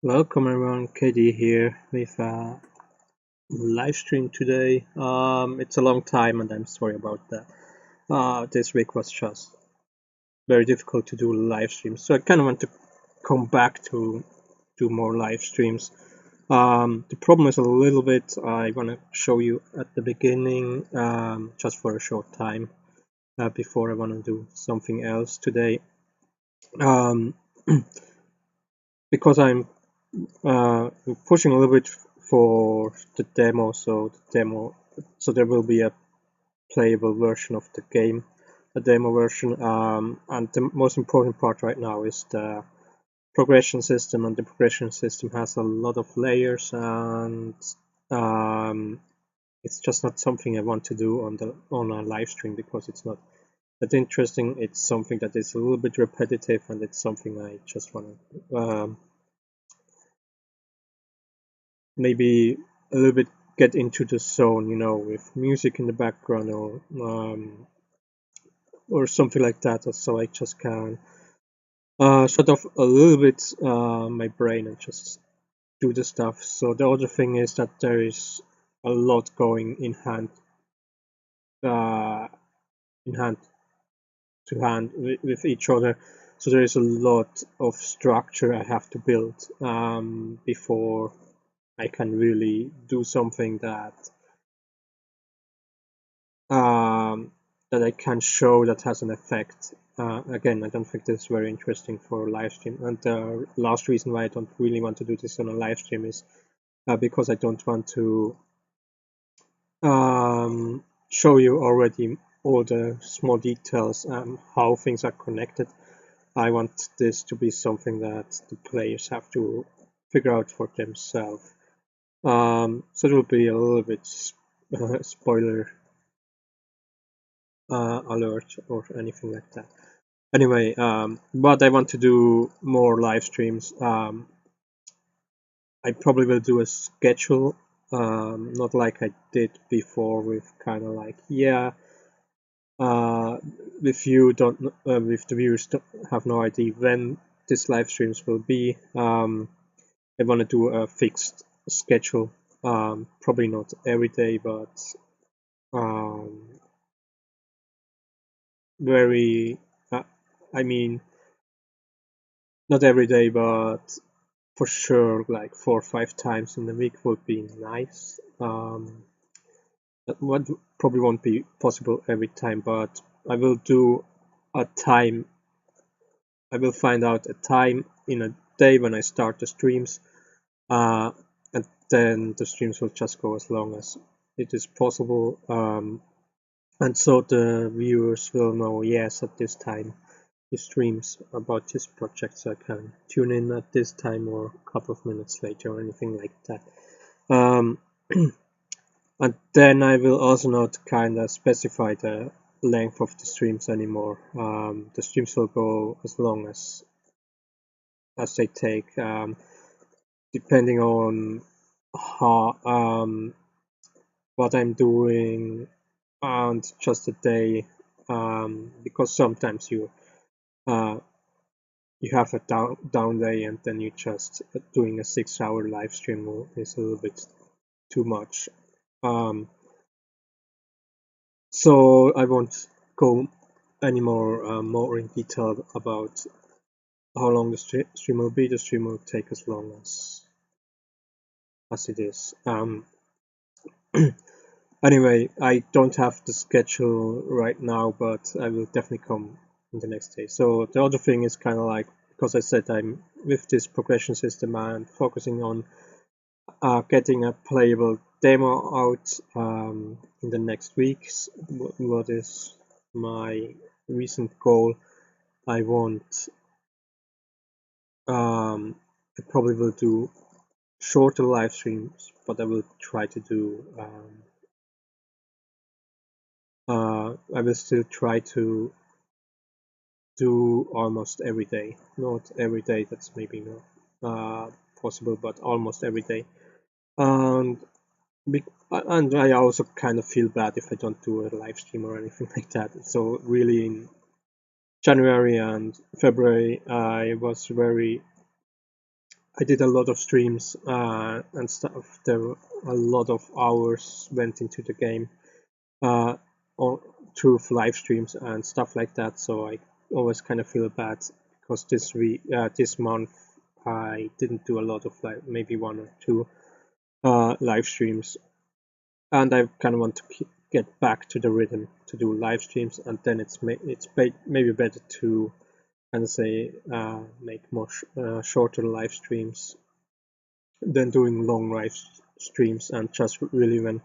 Welcome everyone, KD here with a live stream today. It's a long time and I'm sorry about that. This week was just very difficult to do live streams, so I kind of want to come back to do more live streams. The problem is a little bit, I want to show you at the beginning, just for a short time, before I want to do something else today. Because I'm pushing a little bit for the demo, so there will be a playable version of the game, a demo version, and the most important part right now is the progression system, and the progression system has a lot of layers, and it's just not something I want to do on a live stream because it's not that interesting. It's something that is a little bit repetitive, and it's something I just want to maybe a little bit get into the zone, with music in the background or something like that, so I just can shut off a little bit my brain and just do the stuff. So the other thing is that there is a lot going in hand uh, in hand to hand with each other. So there is a lot of structure I have to build before I can really do something that I can show that has an effect. Again, I don't think this is very interesting for a live stream. And the last reason why I don't really want to do this on a live stream is because I don't want to show you already all the small details and how things are connected. I want this to be something that the players have to figure out for themselves. So there will be a little bit spoiler alert or anything like that. Anyway, but I want to do more live streams. I probably will do a schedule, not like I did before with kind of like, if you don't, if the viewers don't have no idea when these live streams will be, I want to do a fixed schedule. Probably not every day, but very, I mean, not every day, but for sure, like 4 or 5 times in the week would be nice. That probably won't be possible every time, but I will do a time. I will find out a time in a day when I start the streams, and then the streams will just go as long as it is possible. And so the viewers will know, yes, at this time he streams about this project, so I can tune in at this time or a couple of minutes later or anything like that. And then I will also not kind of specify the length of the streams anymore. The streams will go as long as they take, depending on how what I'm doing and just a day, because sometimes you have a down day and then you just doing a 6-hour live stream is a little bit too much. So I won't go any more in detail about how long the stream will be. The stream will take as long as it is. Anyway, I don't have the schedule right now, but I will definitely come in the next day. So the other thing is kind of like, because I said I'm with this progression system and focusing on getting a playable demo out in the next weeks. What is my recent goal? I want I probably will do shorter live streams, but I will try to do I will still try to do almost every day. Not every day, that's maybe not possible, but almost every day. And I also kind of feel bad if I don't do a live stream or anything like that. So really, in January and February, I was very I did a lot of streams and stuff. There were a lot of hours went into the game uh, through live streams and stuff like that. So I always kind of feel bad because this month I didn't do a lot of maybe 1 or 2 live streams, and I kind of want to get back to the rhythm to do live streams, and then it's maybe better to kind of say make more shorter live streams than doing long live streams, and just really when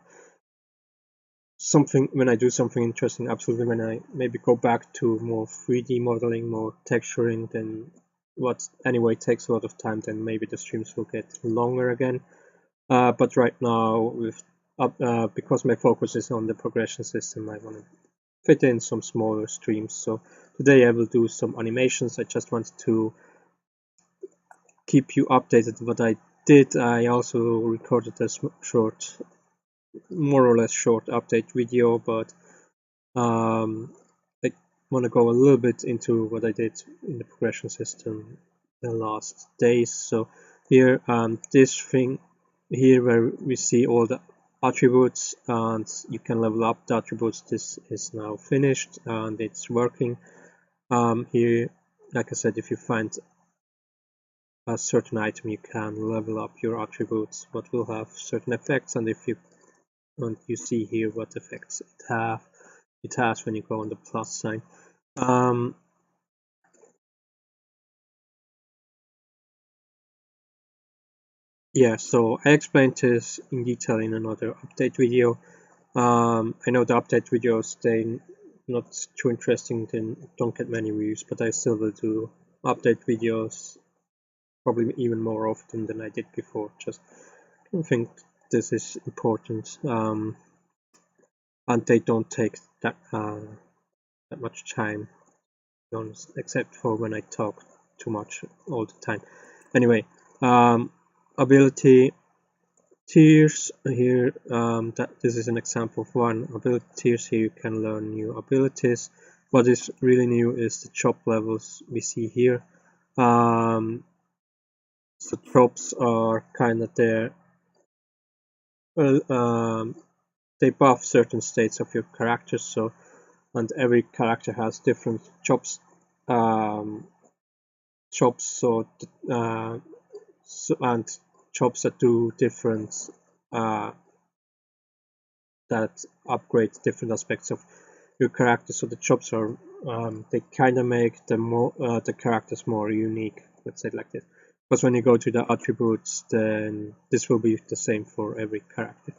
I do something interesting, absolutely when I maybe go back to more 3D modeling, more texturing, then what anyway takes a lot of time, then maybe the streams will get longer again. But right now, because my focus is on the progression system, I want to fit in some smaller streams. So today I will do some animations. I just wanted to keep you updated what I did. I also recorded a short, more or less short update video, but I want to go a little bit into what I did in the progression system the last days. So here, this thing here where we see all the attributes and you can level up the attributes, this is now finished and it's working. Here, like I said, if you find a certain item, you can level up your attributes, what will have certain effects, and you see here what effects it has when you go on the plus sign. Yeah, so I explained this in detail in another update video. I know the update videos, they not too interesting, then don't get many views, but I still will do update videos probably even more often than I did before. Just I don't think this is important, and they don't take that much time, to be honest, except for when I talk too much all the time. Anyway, ability tiers here, this is an example of one ability tiers. Here you can learn new abilities. What is really new is the job levels we see here. So jobs are kind of there. They buff certain states of your characters. So, and every character has different jobs. And jobs that do different that upgrade different aspects of your character. So the jobs are they kind of make the characters more unique. Let's say it like this. Because when you go to the attributes, then this will be the same for every character.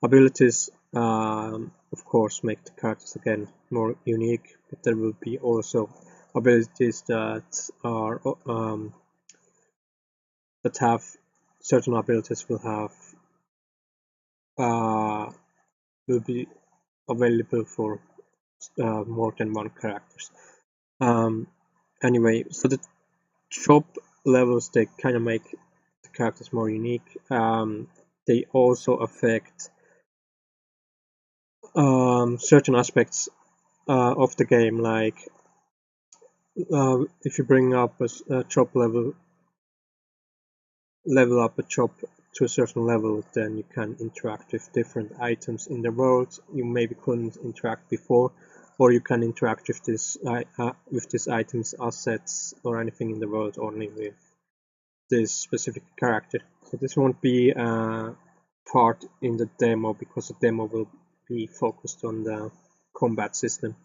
Abilities, of course, make the characters again more unique. But there will be also abilities that are that have certain abilities will be available for more than one characters. Anyway, so the job levels, they kind of make the characters more unique. They also affect certain aspects of the game, like if you bring up a job level up a job to a certain level, then you can interact with different items in the world you maybe couldn't interact before, or you can interact with these items, assets, or anything in the world only with this specific character. So this won't be part in the demo, because the demo will be focused on the combat system.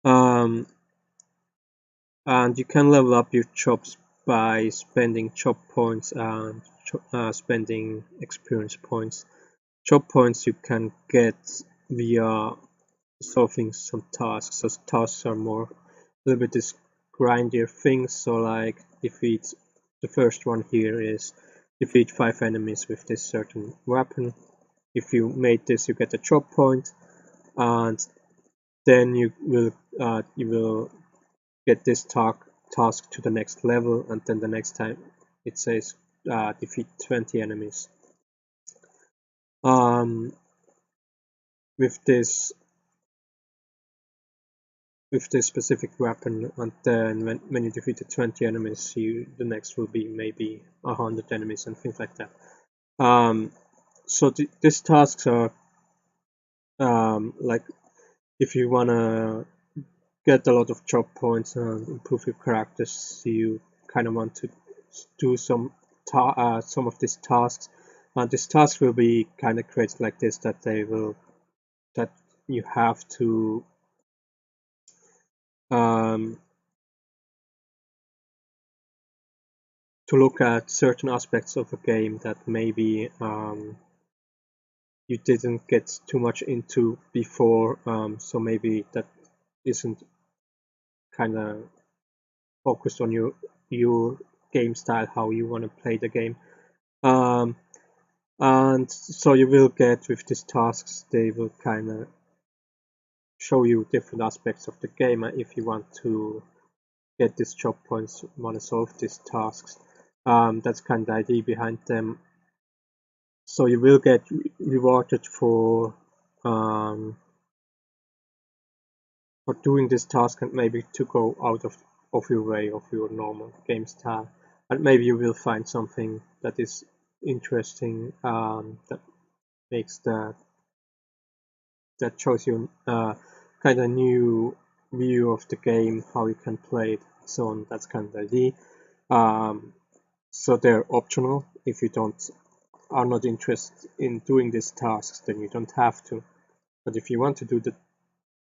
And you can level up your jobs by spending job points and spending experience points. Job points you can get via solving some tasks. So tasks are more a little bit this grindier things. So like defeat, the first one here is defeat 5 enemies with this certain weapon. If you made this, you get a job point, and then you will get this task to the next level, and then the next time it says defeat 20 enemies. With this with this specific weapon, and then when you defeated 20 enemies, the next will be maybe 100 enemies and things like that. So these tasks are like if you wanna get a lot of job points and improve your characters, you kind of want to do some of these tasks. And these tasks will be kind of created like this, that you have to look at certain aspects of a game that maybe you didn't get too much into before, so maybe that isn't kind of focused on your game style, how you want to play the game. And so you will get, with these tasks, they will kind of show you different aspects of the game. If you want to get these job points, want to solve these tasks, that's kind of the idea behind them. So you will get rewarded for doing this task, and maybe to go out of your way, of your normal game style, and maybe you will find something that is interesting, that makes that shows you kind of new view of the game, how you can play it, so on. That's kind of the idea. So they're optional. If you are not interested in doing these tasks, then you don't have to. But if you want to do the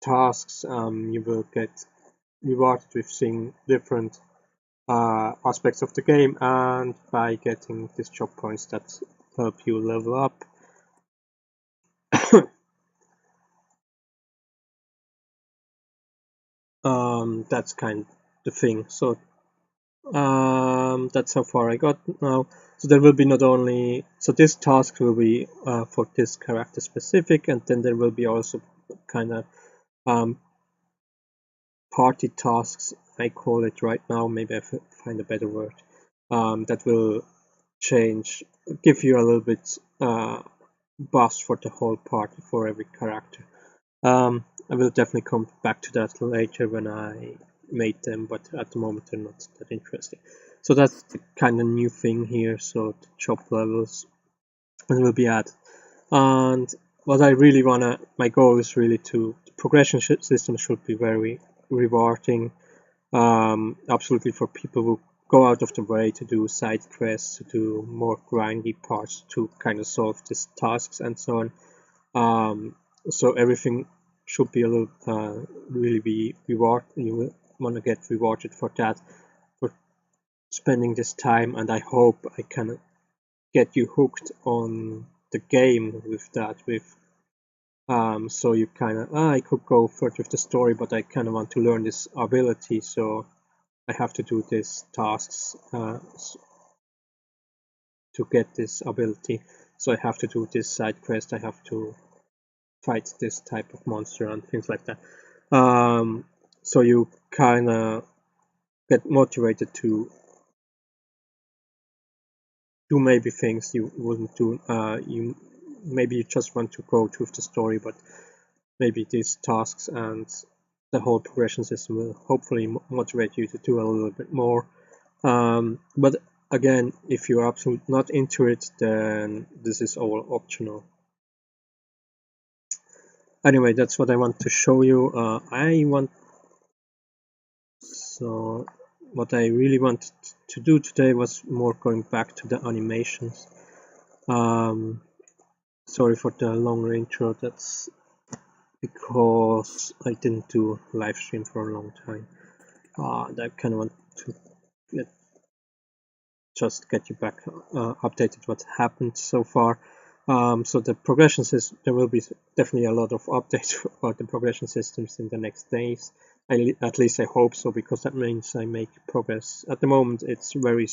tasks, you will get rewarded with seeing different aspects of the game, and by getting these job points that help you level up. That's kind of the thing. So that's how far I got now. So there will be not only, so this task will be for this character specific, and then there will be also kind of party tasks, I call it right now. Maybe I find a better word. That will give you a little bit boost for the whole party, for every character. I will definitely come back to that later when I made them, but at the moment they're not that interesting. So that's the kind of new thing here. So the job levels will be added. And what I really my goal is really the progression system should be very rewarding, absolutely, for people who go out of the way to do side quests, to do more grindy parts, to kind of solve these tasks and so on. So everything should be a little really be rewarded. You want to get rewarded for that, for spending this time, and I hope I can get you hooked on the game with that. So you kind of, I could go further with the story, but I kind of want to learn this ability, so I have to do these tasks to get this ability. So I have to do this side quest, I have to fight this type of monster and things like that. So you kind of get motivated to do maybe things you wouldn't do. Maybe you just want to go through the story, but maybe these tasks and the whole progression system will hopefully motivate you to do a little bit more. But again, if you're absolutely not into it, then this is all optional. Anyway, that's what I want to show you. So what I really wanted to do today was more going back to the animations. Sorry for the longer intro. That's because I didn't do live stream for a long time. I kind of want to just get you back updated what happened so far. So the progression system, there will be definitely a lot of updates about the progression systems in the next days. At least I hope so, because that means I make progress. At the moment it's very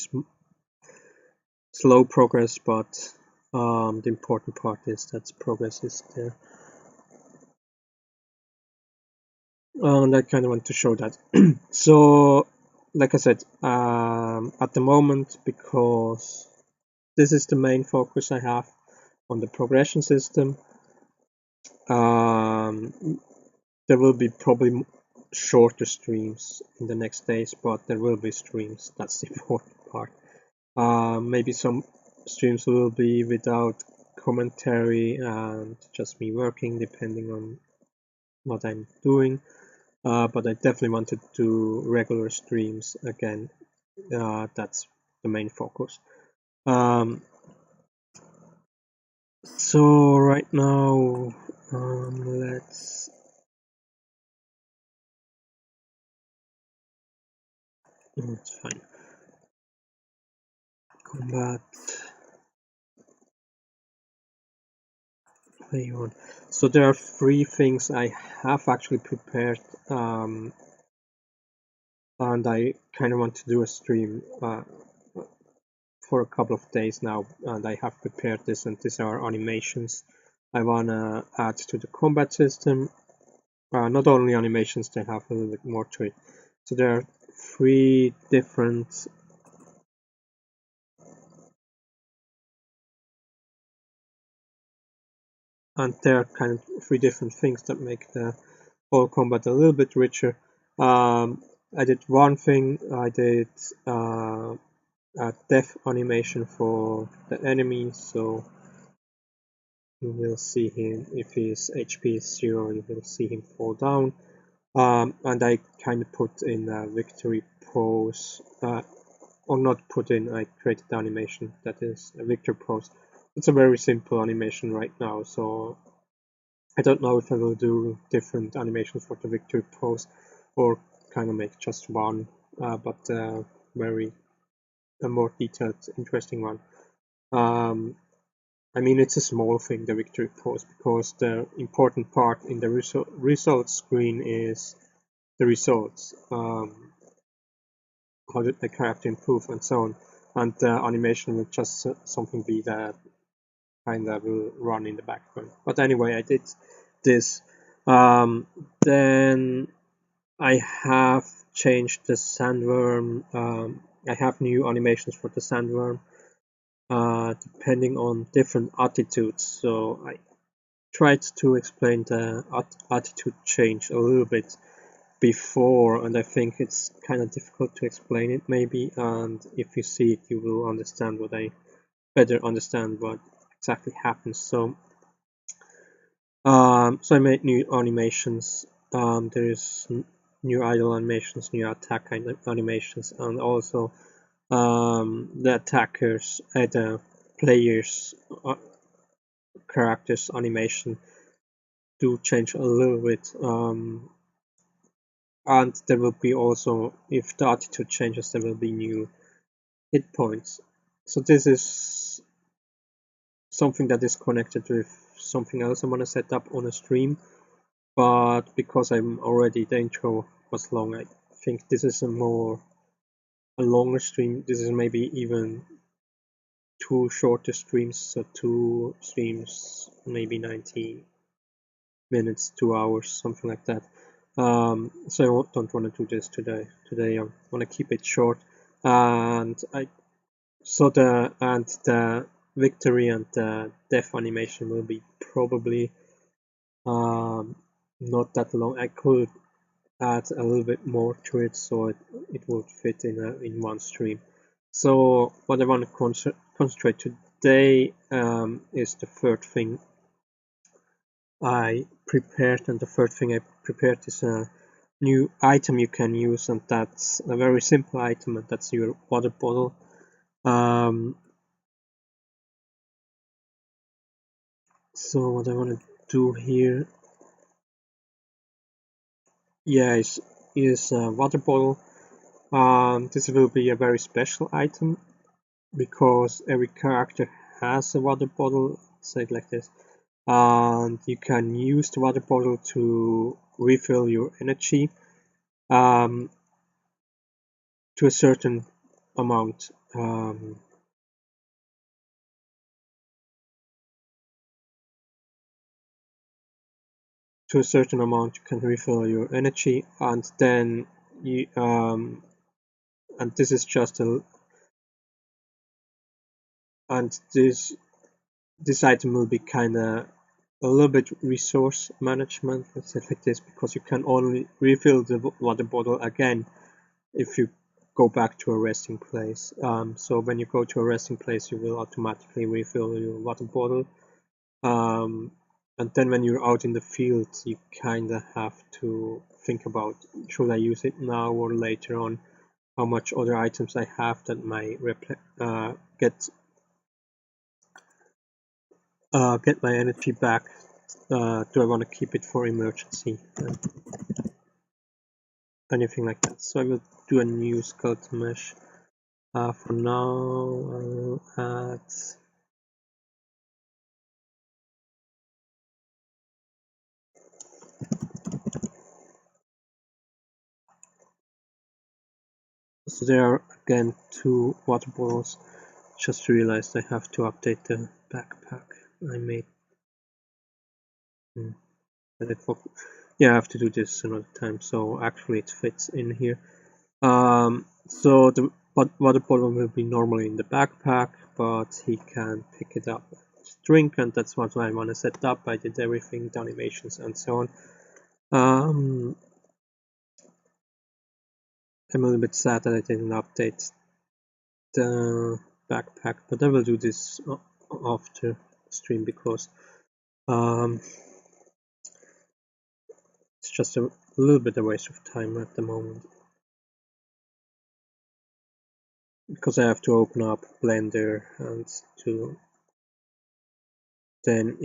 slow progress, but the important part is that progress is there. And I kind of want to show that. So, like I said, at the moment, because this is the main focus I have on the progression system, there will be probably shorter streams in the next days, but there will be streams. That's the important part. Maybe some streams will be without commentary and just me working, depending on what I'm doing. But I definitely want to do regular streams again. That's the main focus. So right now, let's it's fine. Combat. Play on. So there are 3 things I have actually prepared, and I kind of want to do a stream for a couple of days now, and I have prepared this, and these are animations I want to add to the combat system. Not only animations, they have a little bit more to it. So there are 3 different and there are kind of 3 different things that make the whole combat a little bit richer. I did one thing, I did a death animation for the enemy, so you will see him, if his HP is 0, you will see him fall down. And I kind of put in a victory pose, or not put in, I created the animation that is a victory pose. It's a very simple animation right now, so I don't know if I will do different animations for the victory pose or kind of make just one, but very a more detailed, interesting one. I mean, it's a small thing, the victory pose, because the important part in the results screen is the results. How did the character improve and so on. And the animation will just something be that kind of will run in the background. But anyway, I did this. Then I have changed the sandworm. I have new animations for the sandworm, depending on different attitudes. So I tried to explain the attitude change a little bit before, and I think it's kind of difficult to explain it maybe, and if you see it you will understand what I better understand what exactly happens. So I made new animations. There's new idle animations, new attack animations, and also the attackers, the players characters animation do change a little bit. And there will be also, if the attitude changes, there will be new hit points. So this is something that is connected with something else I want to set up on a stream, but because I'm already, the intro was long, I think this is a longer stream. This is maybe even 2 shorter streams, so 2 streams, maybe 90 minutes, 2 hours, something like that. So I don't want to do this today. Today I want to keep it short, and the victory and the death animation will be probably not that long. I could add a little bit more to it so it would fit in one stream. So what I want to concentrate today is the third thing I prepared, and the third thing I prepared is a new item you can use, and that's a very simple item, and that's your water bottle. So what I want to do here, is a water bottle. This will be a very special item because every character has a water bottle, say it like this, and you can use the water bottle to refill your energy to a certain amount. To a certain amount, you can refill your energy, and then you and this is just and this item will be kind of a little bit resource management, let's say like this, because you can only refill the water bottle again if you go back to a resting place. So when you go to a resting place, you will automatically refill your water bottle. And then when you're out in the field, you kind of have to think about, should I use it now or later on? How much other items I have that might get my energy back. Do I want to keep it for emergency? Anything like that. So I will do a new skeleton mesh. For now, I'll add so there are again 2 water bottles. Just realized I have to update the backpack I made. Yeah, I have to do this another time, so actually it fits in here. So the water bottle will be normally in the backpack, but he can pick it up and drink, and that's what I want to set up. I did everything, the animations and so on. I'm a little bit sad that I didn't update the backpack, but I will do this after stream because it's just a little bit a waste of time at the moment, because I have to open up Blender and to then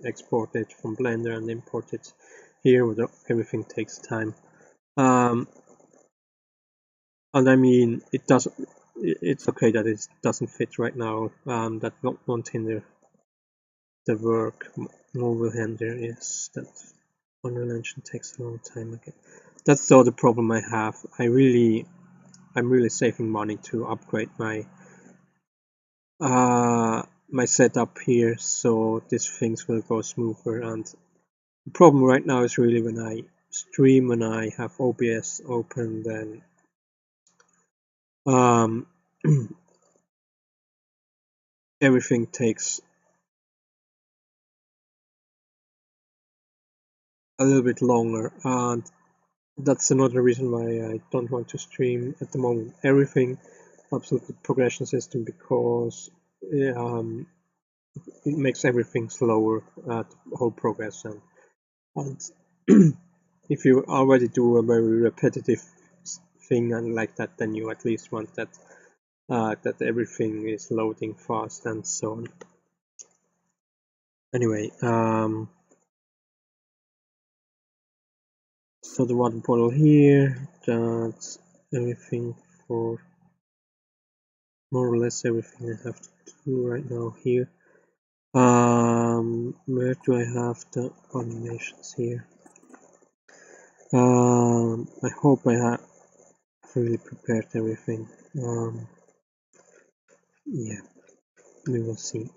export it from Blender and import it here. Everything takes time, and I mean it's okay that it doesn't fit right now. That won't hinder the work. More will hinder is that Unreal Engine takes a long time again. That's the other problem I have. I'm really saving money to upgrade my my setup here, so these things will go smoother. And the problem right now is really when I stream, when I have OBS open, then everything takes a little bit longer, and that's another reason why I don't want to stream at the moment. Everything, absolute progression system, because it makes everything slower, the whole progress, and if you already do a very repetitive thing and like that, then you at least want that that everything is loading fast and so on. Anyway, so the water bottle here, that's everything for more or less everything I have to do right now here. Where do I have the animations here? I hope I have really prepared everything. Yeah, we will see.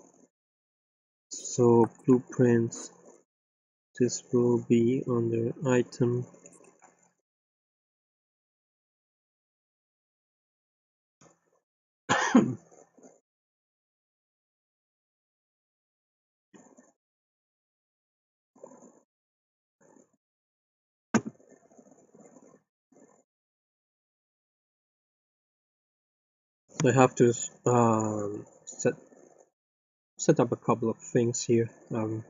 So blueprints, this will be under item. So I have to set up a couple of things here. I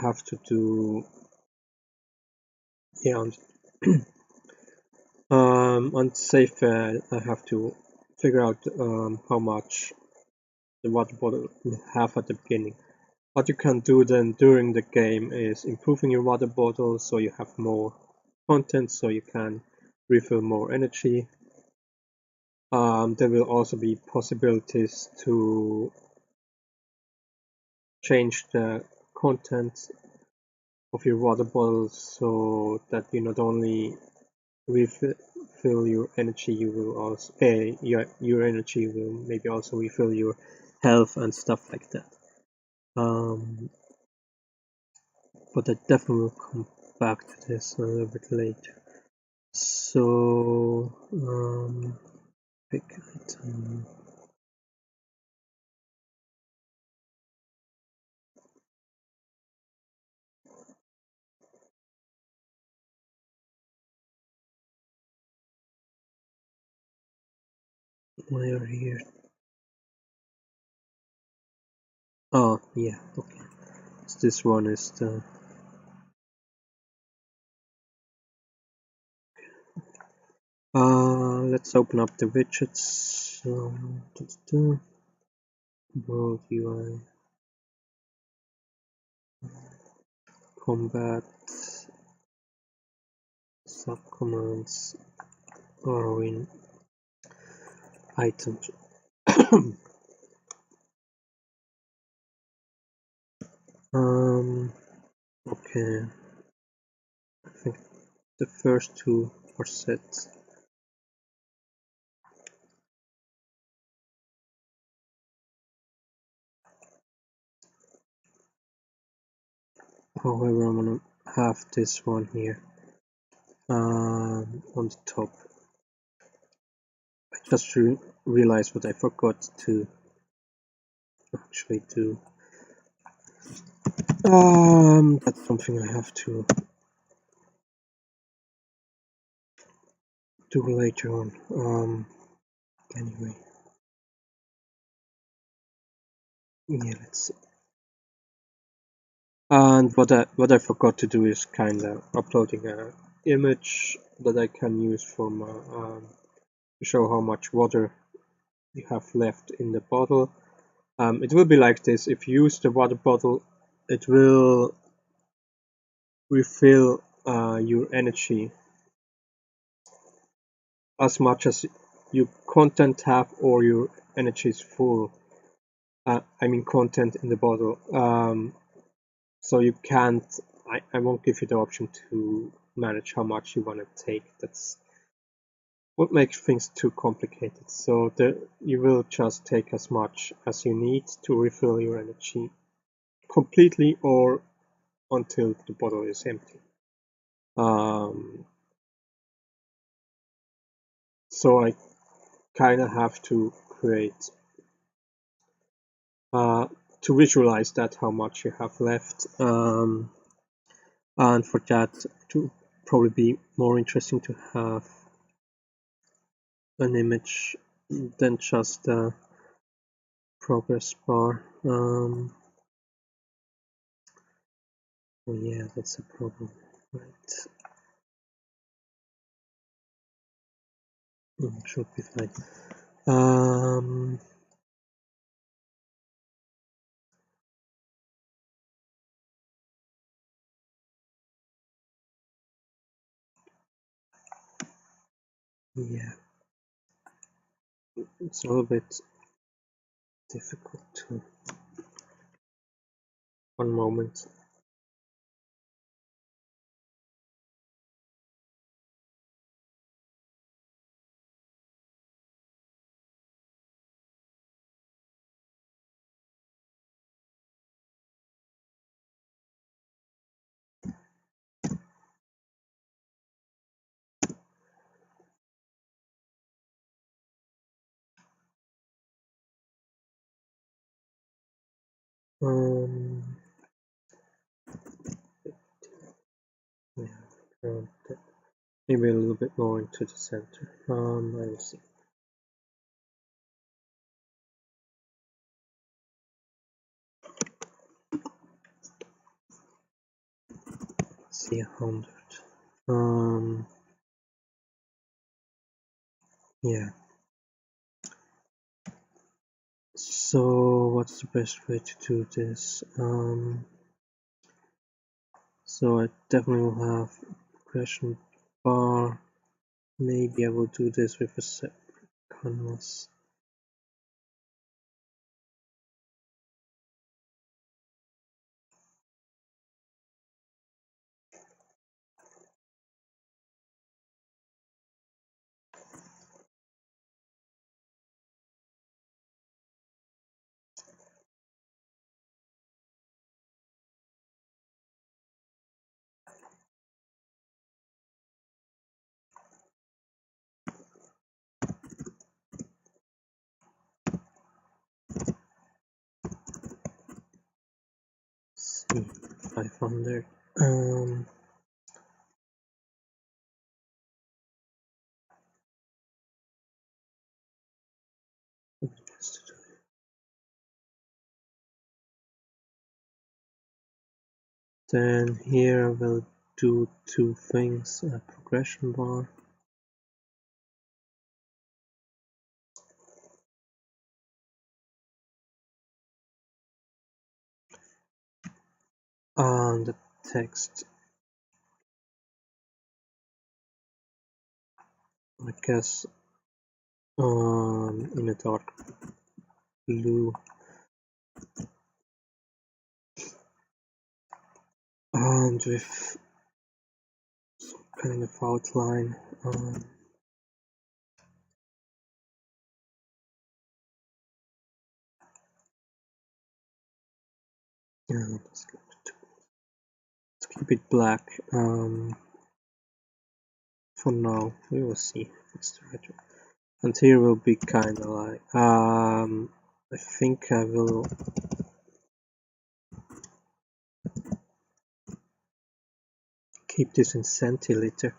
have to do on safe. I have to figure out how much the water bottle will have at the beginning. What you can do then during the game is improving your water bottle so you have more content, so you can refill more energy. There will also be possibilities to change the content of your water bottle so that you not only refill your energy, you will also your energy will maybe also refill your health and stuff like that. But I definitely will come back to this a little bit later. So pick item. layer here. Oh yeah, okay. So this one is the let's open up the widgets. World UI, combat, subcommands, Orwin, items. Okay. I think the first two are set. However, I'm gonna have this one here on the top. I just realized what I forgot to actually do. That's something I have to do later on. Anyway, yeah, let's see. And what I forgot to do is kind of uploading an image that I can use from to show how much water you have left in the bottle. It will be like this. If you use the water bottle, it will refill your energy as much as your content have or your energy is full. I mean content in the bottle. So you can't. I won't give you the option to manage how much you want to take. That's what makes things too complicated. So you will just take as much as you need to refill your energy completely or until the bottle is empty. So I kind of have to create to visualize that how much you have left, and for that to probably be more interesting to have an image than just a progress bar. Oh yeah, that's a problem, right? Should be fine. Yeah, it's a little bit difficult to. One moment. Yeah, maybe a little bit more into the center. Let me see. Let's see 100. Yeah. So what's the best way to do this? So I definitely will have progression bar. Maybe I will do this with a separate canvas. Let's see, 500. Then here I will do two things, a progression bar and the text, I guess, in a dark blue, and with some kind of outline. Yeah, let's keep it black. For now, we will see if it's the right one. And here will be kind of like, I think I will keep this in centiliter,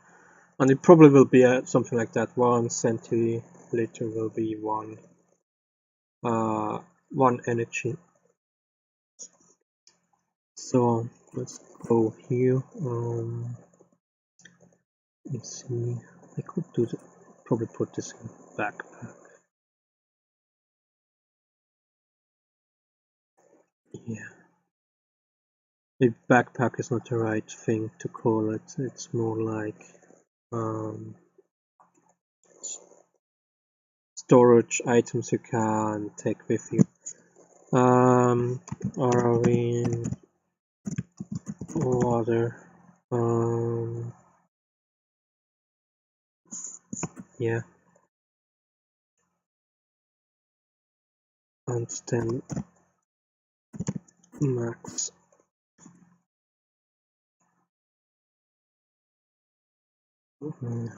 and it probably will be something like that. 1 centiliter will be one energy. So let's go here. Let's see. I could do probably put this in backpack. Yeah. Maybe backpack is not the right thing to call it. It's more like storage items you can take with you. Are we in water? Yeah. And then max. I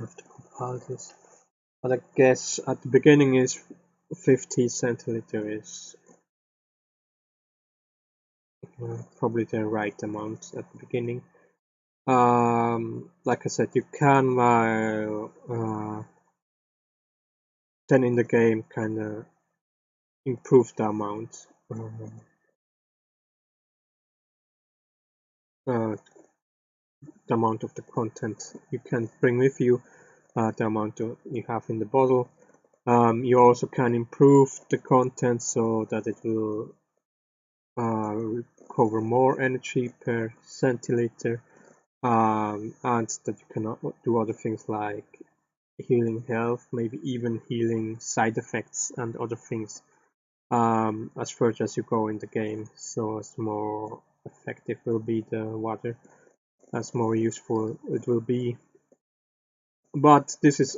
have to compile this. But I guess at the beginning is 50 centiliter is probably the right amount at the beginning. Like I said, you can while then in the game kind of improve the amount. The amount of the content you can bring with you, the amount you have in the bottle. You also can improve the content so that it will recover more energy per centiliter, and that you can do other things like healing health, maybe even healing side effects and other things as further as you go in the game. So as more effective will be the water, as more useful it will be. But this is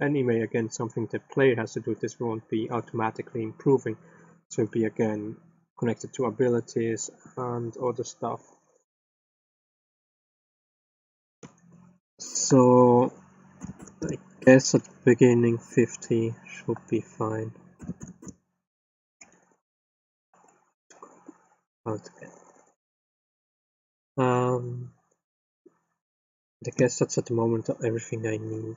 anyway again something the player has to do. This won't be automatically improving. So it'll be again connected to abilities and other stuff. So I guess at the beginning 50 should be fine. I guess that's at the moment everything I need.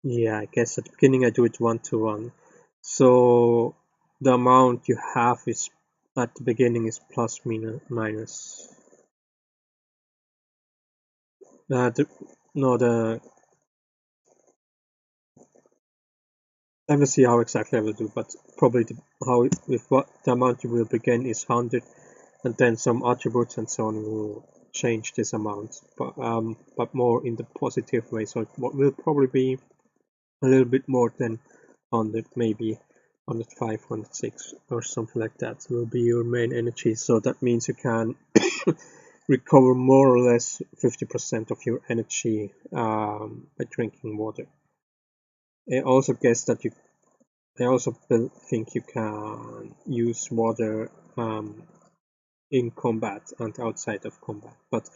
Yeah, I guess at the beginning I do it 1-to-1. So the amount you have is at the beginning is plus minus. I will see how exactly I will do, but probably with what the amount you will begin is 100, and then some attributes and so on will change this amount, but more in the positive way. So it will probably be a little bit more than 100, maybe 105, 106 or something like that will be your main energy. So that means you can recover more or less 50% of your energy by drinking water. I also guess that I also think you can use water in combat and outside of combat, but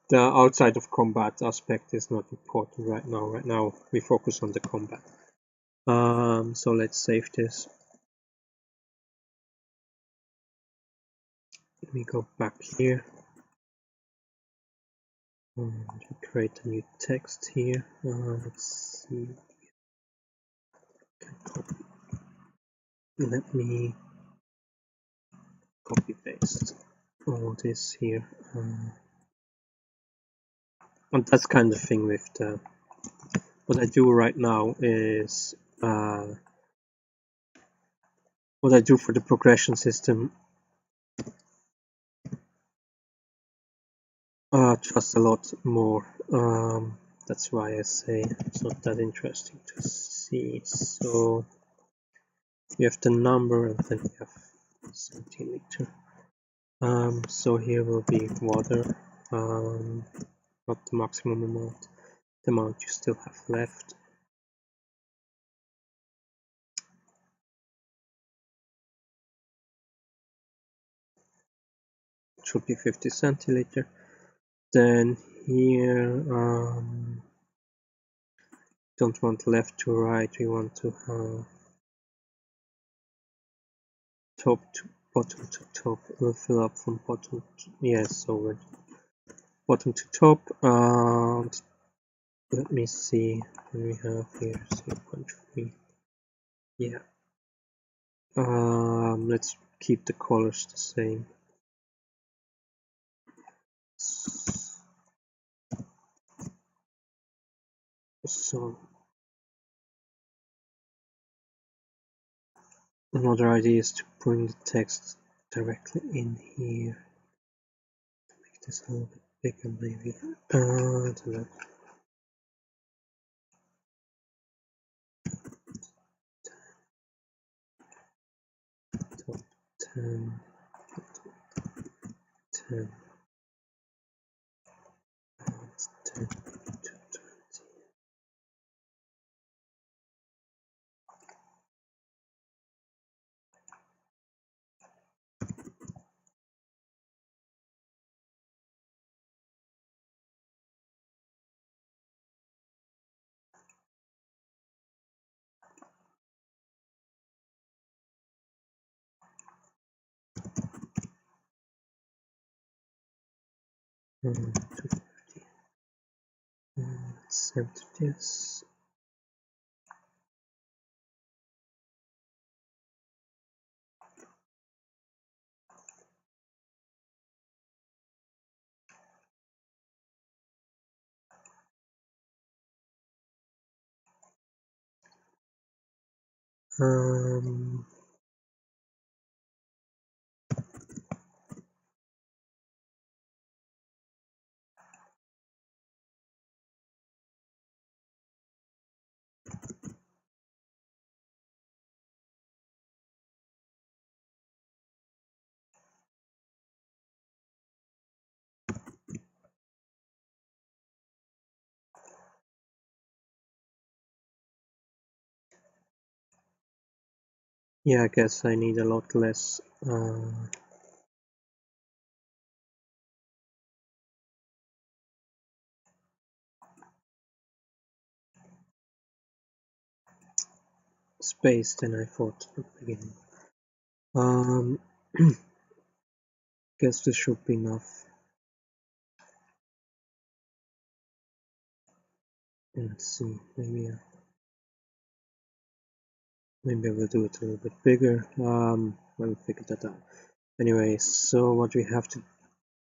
the outside of combat aspect is not important right now. Right now we focus on the combat. So let's save this. Let me go back here and create a new text here. Let's see. Let me copy paste all this here. And that's kind of thing with the, what I do right now is what I do for the progression system just a lot more. That's why I say it's not that interesting to see. So you have the number and then you have centiliter. So here will be water, not the maximum amount, the amount you still have left. It should be 50 centiliter. Then here, don't want left to right, we want to have top to bottom to top. We'll fill up from bottom to, yes, so bottom to top. Let me see, we have here 0.3. Yeah. Let's keep the colors the same. So another idea is to bring the text directly in here. Make this a little bit bigger, maybe. Top 10, 10, 10 to 20. To 50. Let's empty this. Yeah, I guess I need a lot less space than I thought at the beginning. Guess this should be enough. Let's see, maybe I will do it a little bit bigger. We'll figure that out. Anyway, so what we have to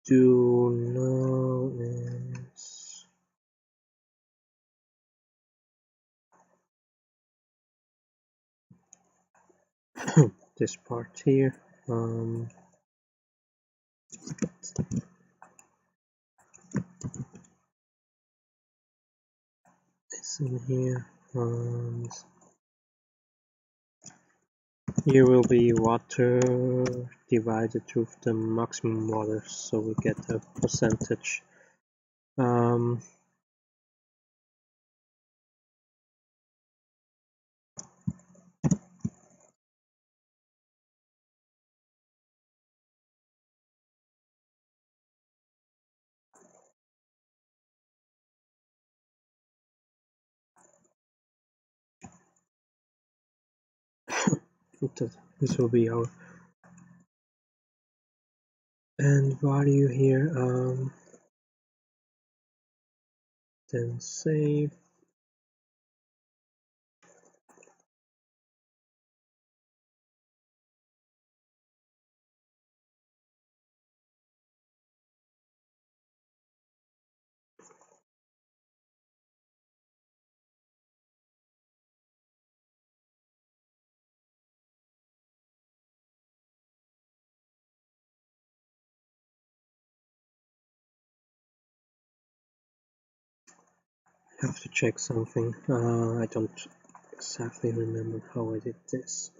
do now is this part here. This in here. Here will be water divided with the maximum water, so we get a percentage. This will be our end value here. Then save. have to check something. I don't exactly remember how I did this.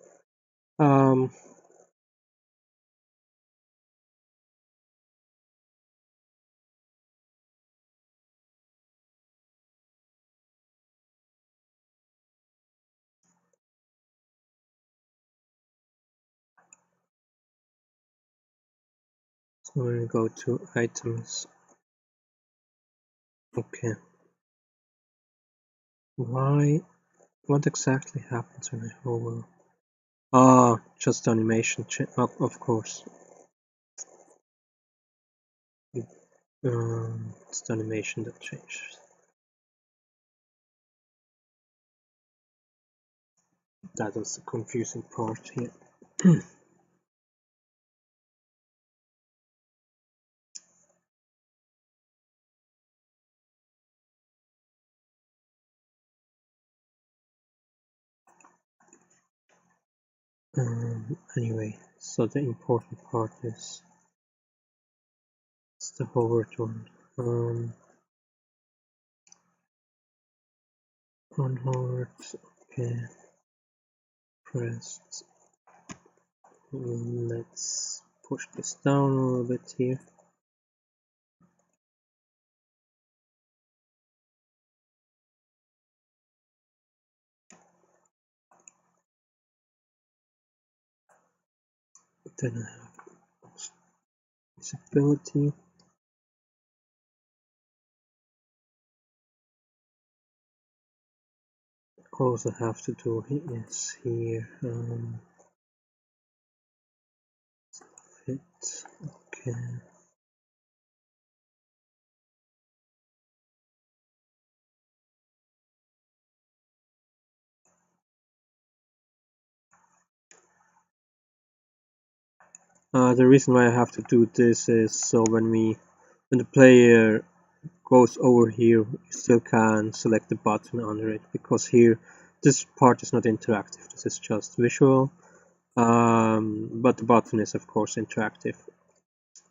So we're gonna go to items. Okay. Why? What exactly happens when I hover? Ah, just animation change. Of course. It's the animation that changes. That was the confusing part here. Anyway, so the important part is it's the hovered one. Unhovered, okay, pressed. Let's push this down a little bit here. Then I have visibility. Also have to do is here fit. Okay. The reason why I have to do this is so when the player goes over here, you still can select the button under it, because here this part is not interactive. This is just visual, but the button is of course interactive.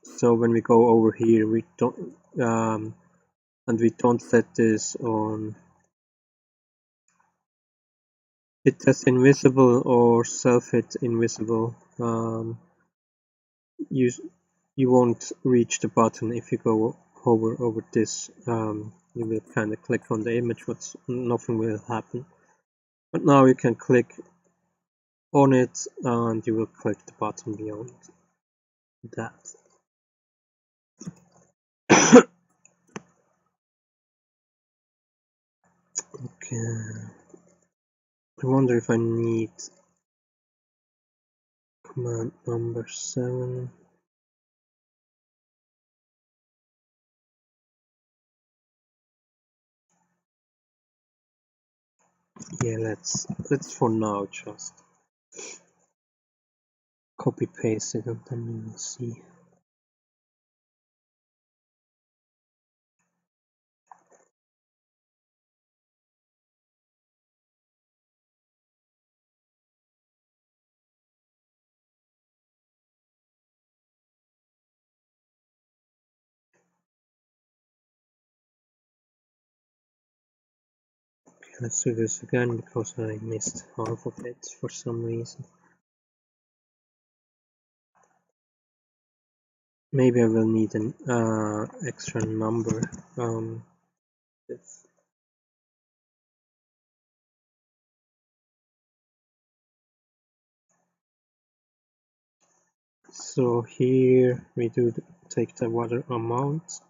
So when we go over here, we don't and we don't set this on. It says invisible or self-hit invisible. You won't reach the button if you go hover over this. You will kind of click on the image, but nothing will happen. But now you can click on it and you will click the button beyond that. Okay. I wonder if I need command number 7. Yeah, let's for now just copy paste it and then we will see. Okay, let's do this again because I missed half of it for some reason. Maybe I will need an extra number. So here we do take the water amount.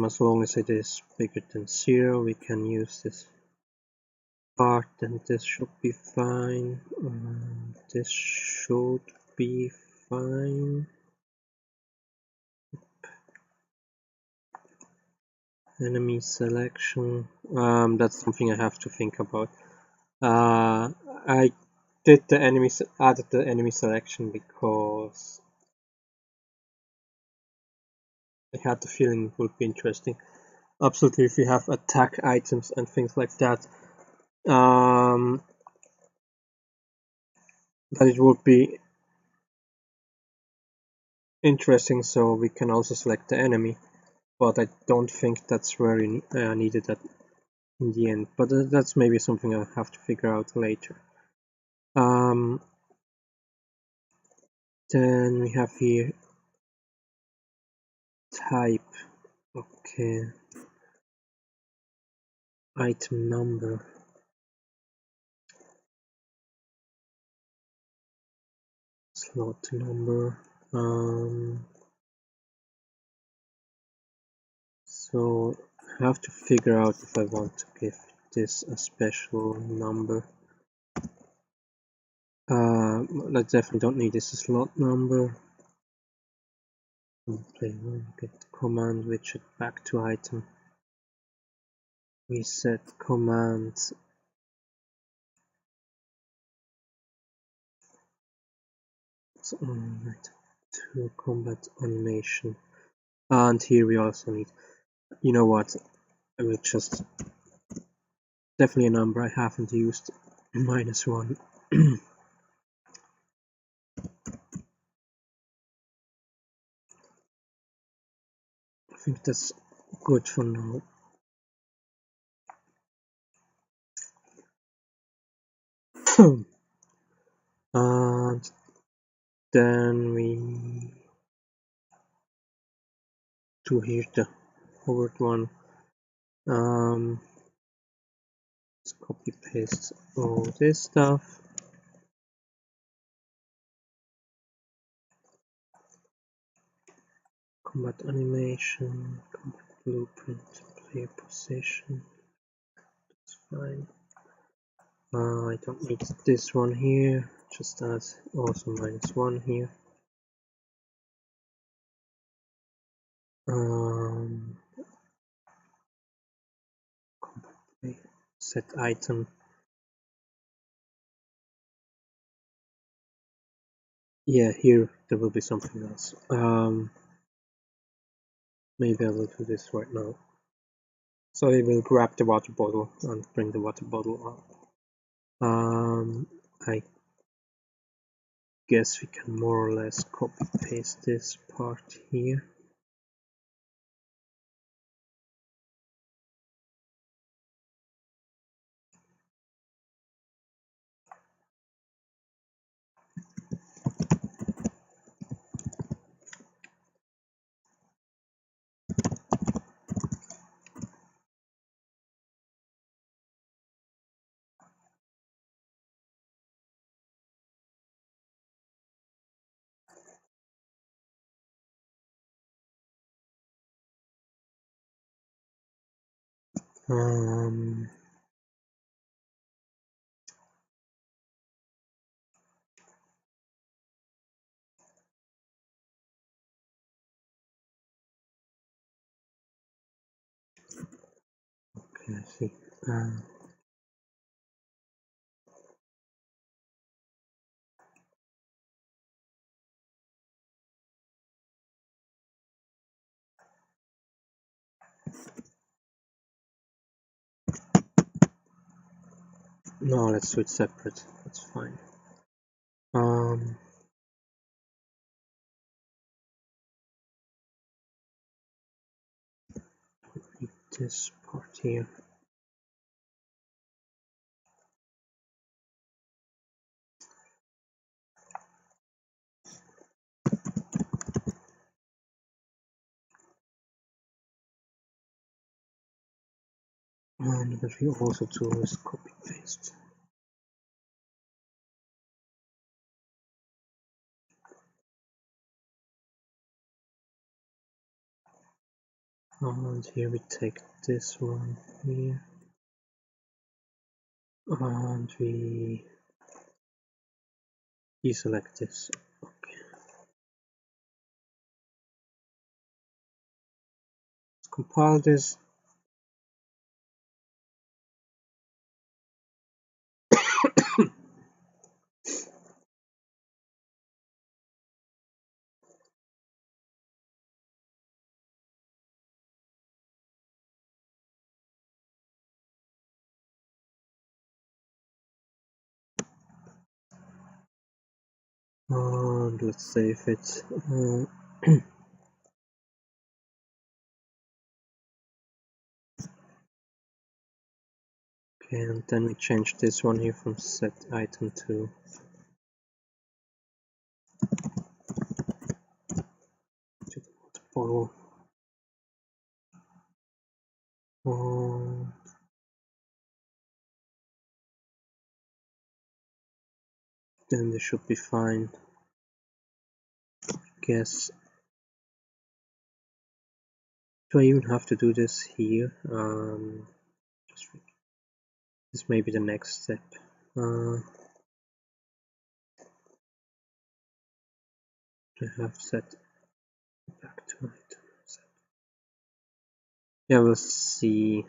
As long as it is bigger than 0, we can use this part, and this should be fine. This should be fine. Enemy selection. That's something I have to think about. I did added the enemy selection because I had the feeling it would be interesting. Absolutely, if you have attack items and things like that, that it would be interesting, so we can also select the enemy, but I don't think that's very needed in the end, but that's maybe something I'll have to figure out later. Then we have here type, okay, item number, slot number, so I have to figure out if I want to give this a special number. I definitely don't need this slot number. Get command widget back to item. Reset command. To combat animation. And here we also need, you know what, I will just, definitely a number I haven't used, -1. I think that's good for now. And then we do here the forward one. Let's copy paste all this stuff. Combat animation, combat blueprint, player position. That's fine. I don't need this one here, just add also -1 here. Set item. Yeah, here there will be something else. Maybe I will do this right now. So I will grab the water bottle and bring the water bottle up. I guess we can more or less copy paste this part here. Okay, I see. No, let's do it separate. That's fine. This part here. And what we also do is copy paste. And here we take this one here. And we deselect this. Okay. Let's compile this. And let's save it. Okay, and then we change this one here from set item to the water bottle. Then this should be fine. Guess. Do I even have to do this here? This may be the next step. I have set back to item. Yeah, we'll see.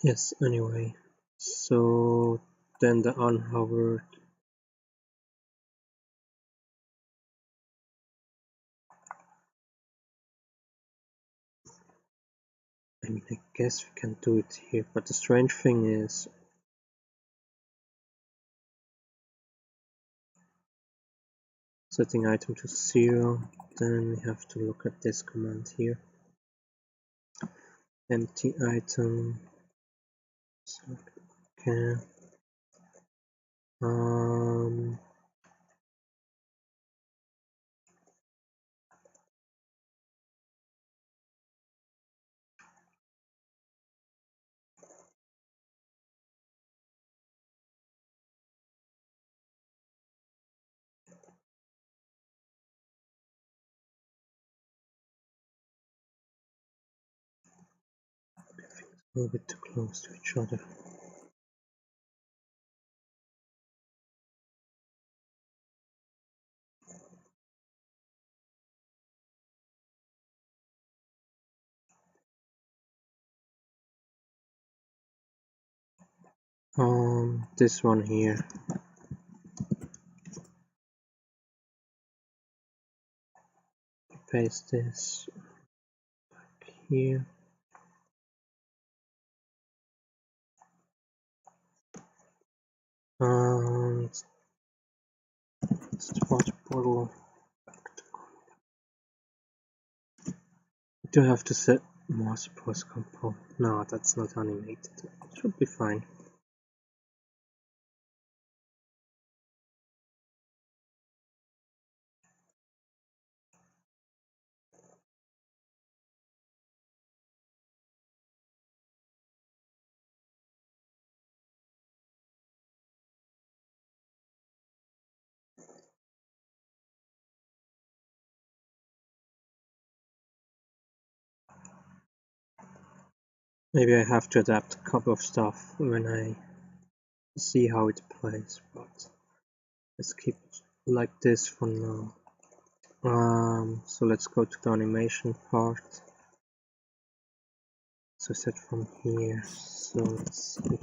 Yes, anyway. So then the unhovered. I mean, I guess we can do it here, but the strange thing is setting item to 0, then we have to look at this command here. Empty item, select OK. A little bit too close to each other. This one here. Paste this back here. And it's the water bottle. Do I have to set more suppose component? No, that's not animated. It should be fine. Maybe I have to adapt a couple of stuff when I see how it plays, but let's keep it like this for now. So let's go to the animation part. So set from here. So let's see.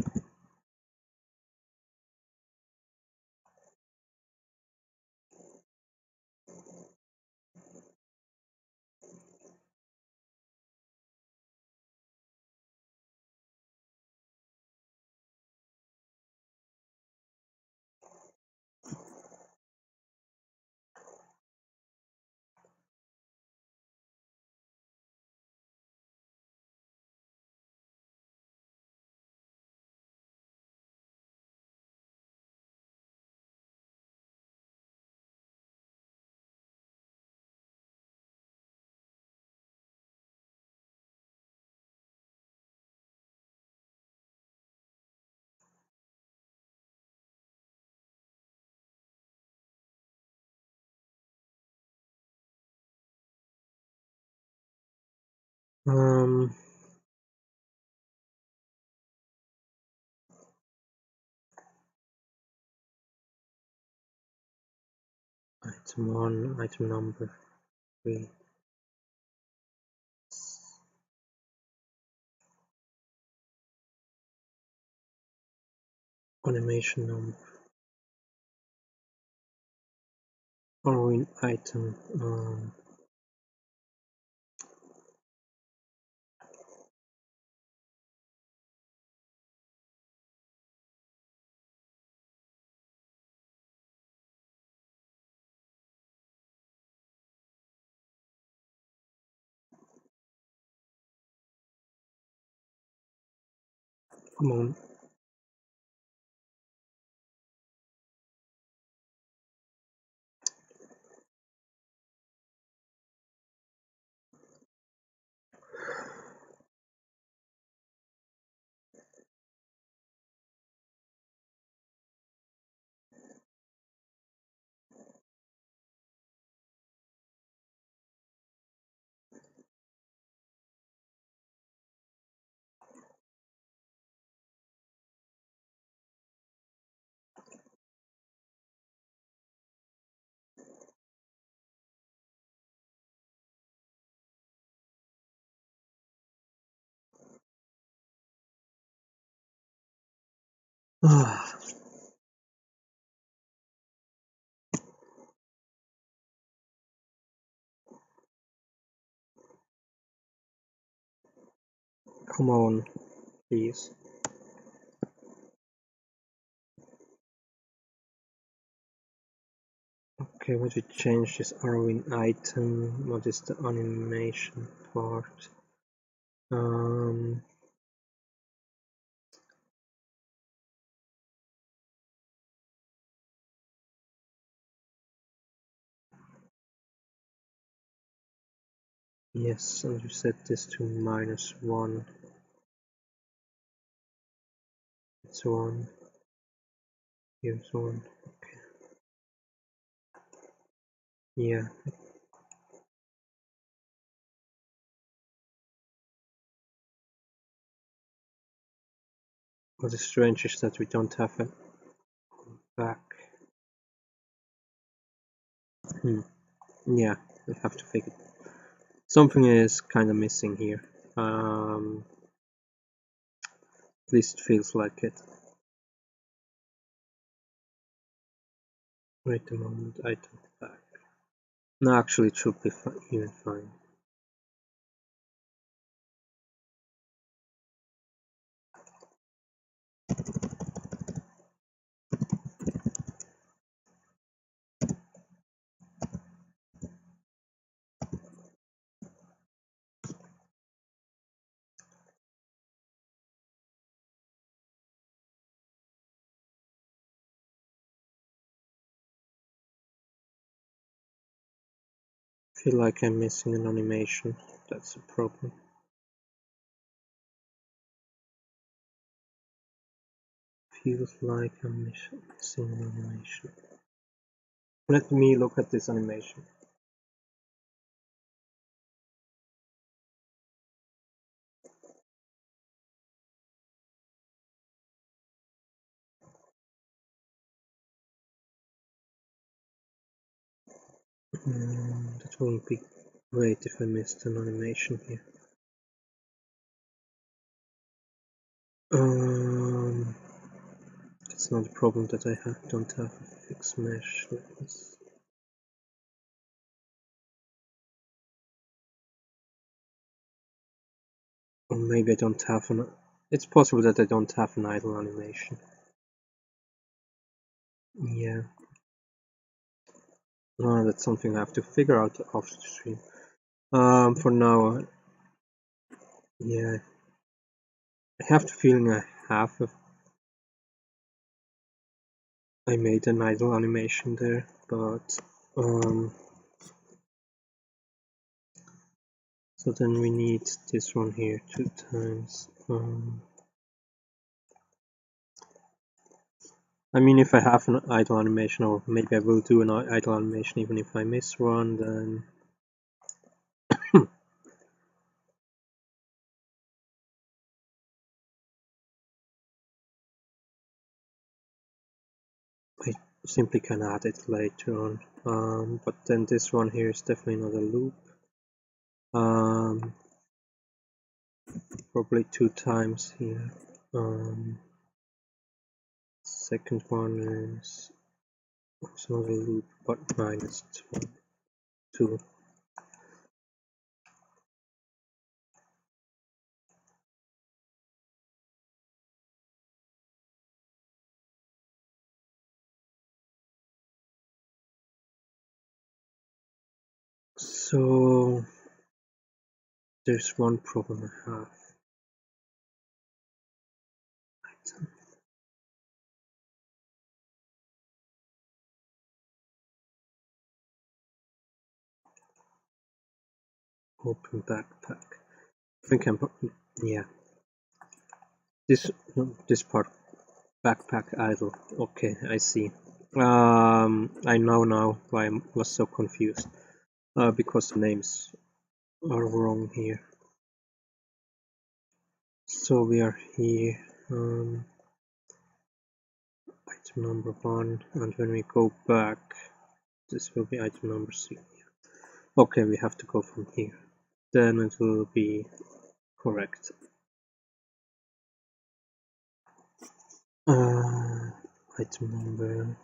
Item 1, item number 3. Animation number. Or in item. Come on. Ah, come on, please. Okay, what we change is Arwin item. What is the animation part? Yes, and we set this to -1. It's 1. Here's 1. Okay. Yeah. What is strange is that we don't have a back. Yeah, we have to fix it. Something is kind of missing here. At least it feels like it. Wait a moment, item back. No, actually it should be even fine. I feel like I'm missing an animation. That's a problem. Feels like I'm missing an animation. Let me look at this animation. That wouldn't be great if I missed an animation here. It's not a problem that I don't have a fixed mesh. Or maybe I don't have an. It's possible that I don't have an idle animation. Yeah. That's something I have to figure out off the stream. For now, yeah, I have the feeling I made an idle animation there, but so then we need this one here 2 times. I mean, if I have an idle animation, or maybe I will do an idle animation even if I miss one, then I simply can add it later on. But then this one here is definitely not a loop. Probably 2 times here. Second one is also not a loop, but -2. So there's one problem I have. Open backpack. I think I'm, yeah. This part, backpack idle. Okay, I see. I know now why I was so confused. Because the names are wrong here. So we are here. Item number 1, and when we go back, this will be item number 3. Okay, we have to go from here. Then it will be correct. Item number.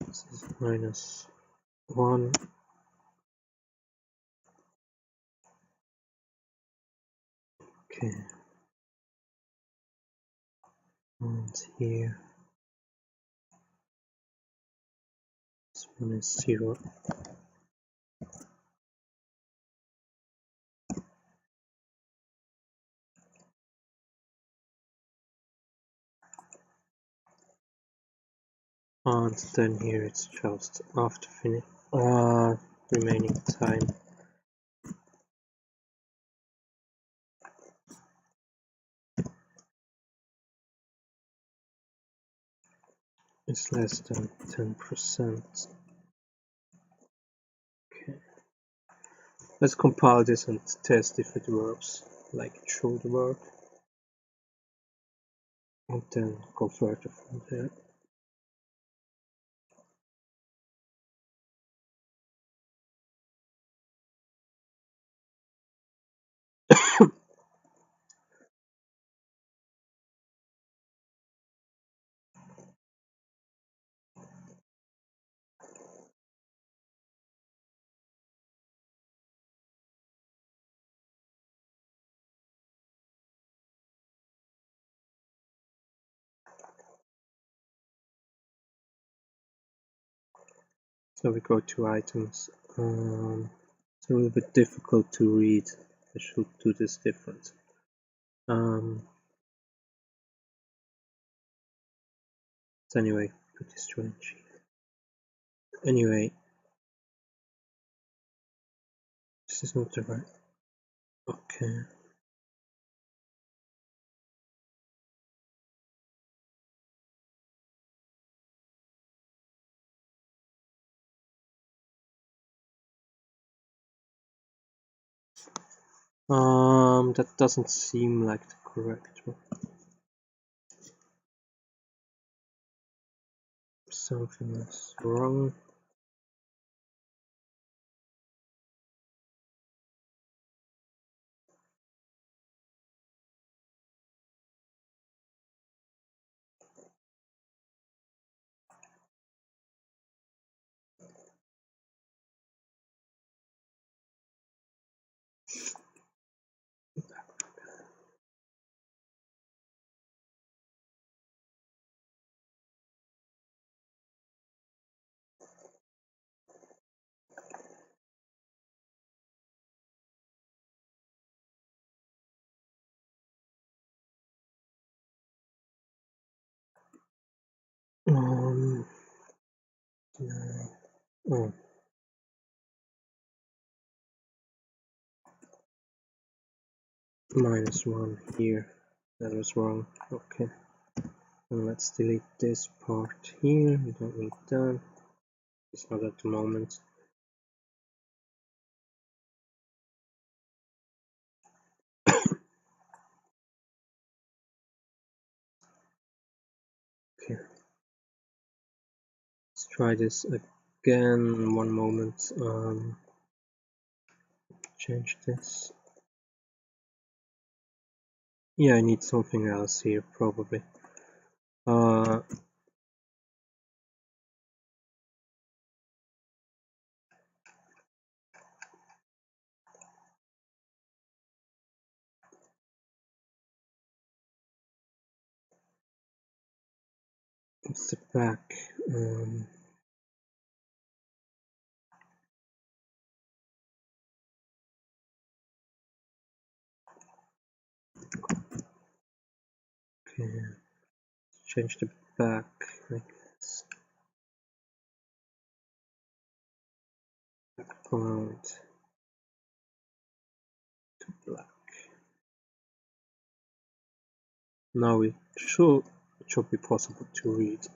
This is -1. Okay. And here, this one is 0. And then here it's just after finish. Remaining time is less than 10%. Okay. Let's compile this and test if it works like it should work. And then go further from there. So we go to items. It's a little bit difficult to read. I should do this different. Anyway, pretty strange. Anyway, this is not the right. Okay. That doesn't seem like the correct one. Something is wrong. Oh, -1 here. That was wrong. Okay. And let's delete this part here. We don't need that. It's not at the moment. Okay. Let's try this again. One moment. Change this. Yeah, I need something else here probably. It's the back. Okay, change the back like this. Background to black. Now it should be possible to read.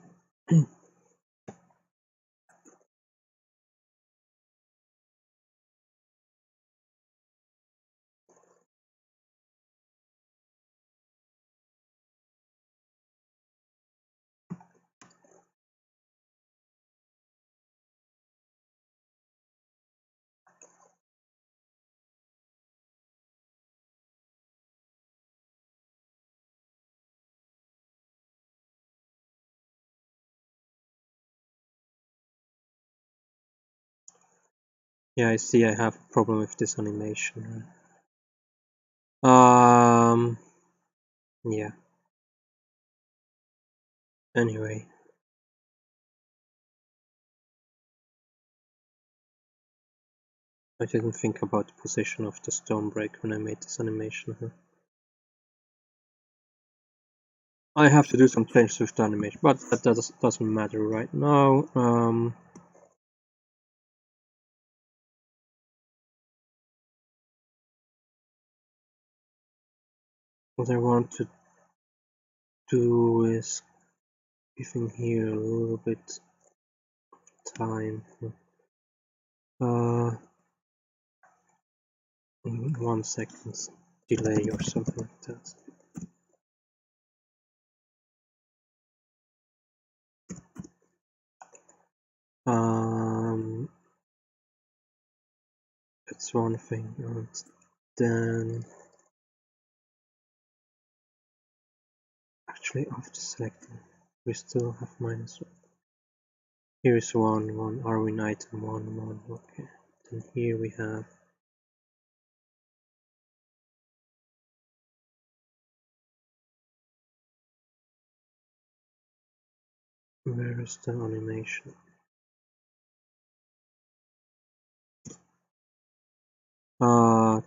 Yeah, I see I have a problem with this animation. Yeah. Anyway. I didn't think about the position of the stone break when I made this animation. I have to do some changes with the animation, but that doesn't matter right now. What I want to do is giving here a little bit time. 1 second delay or something like that. That's one thing, and then actually after selecting we still have -1. Here is 1, 1, Arwin item 1, 1, okay. Then here we have where is the animation?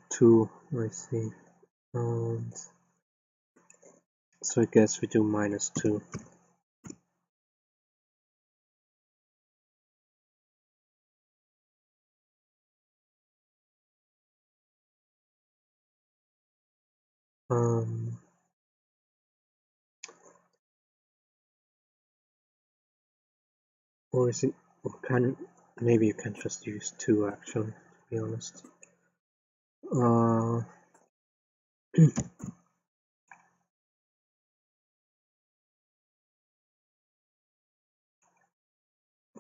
2, I see. And so I guess we do -2. Or is it, or maybe you can just use 2 actually, to be honest.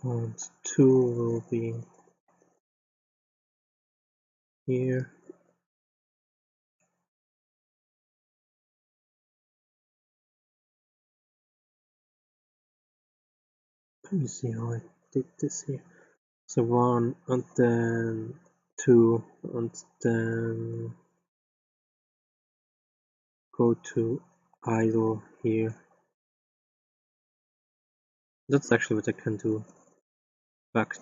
And 2 will be here. Let me see how I did this here. So 1 and then 2 and then go to idle here. That's actually what I can do. Back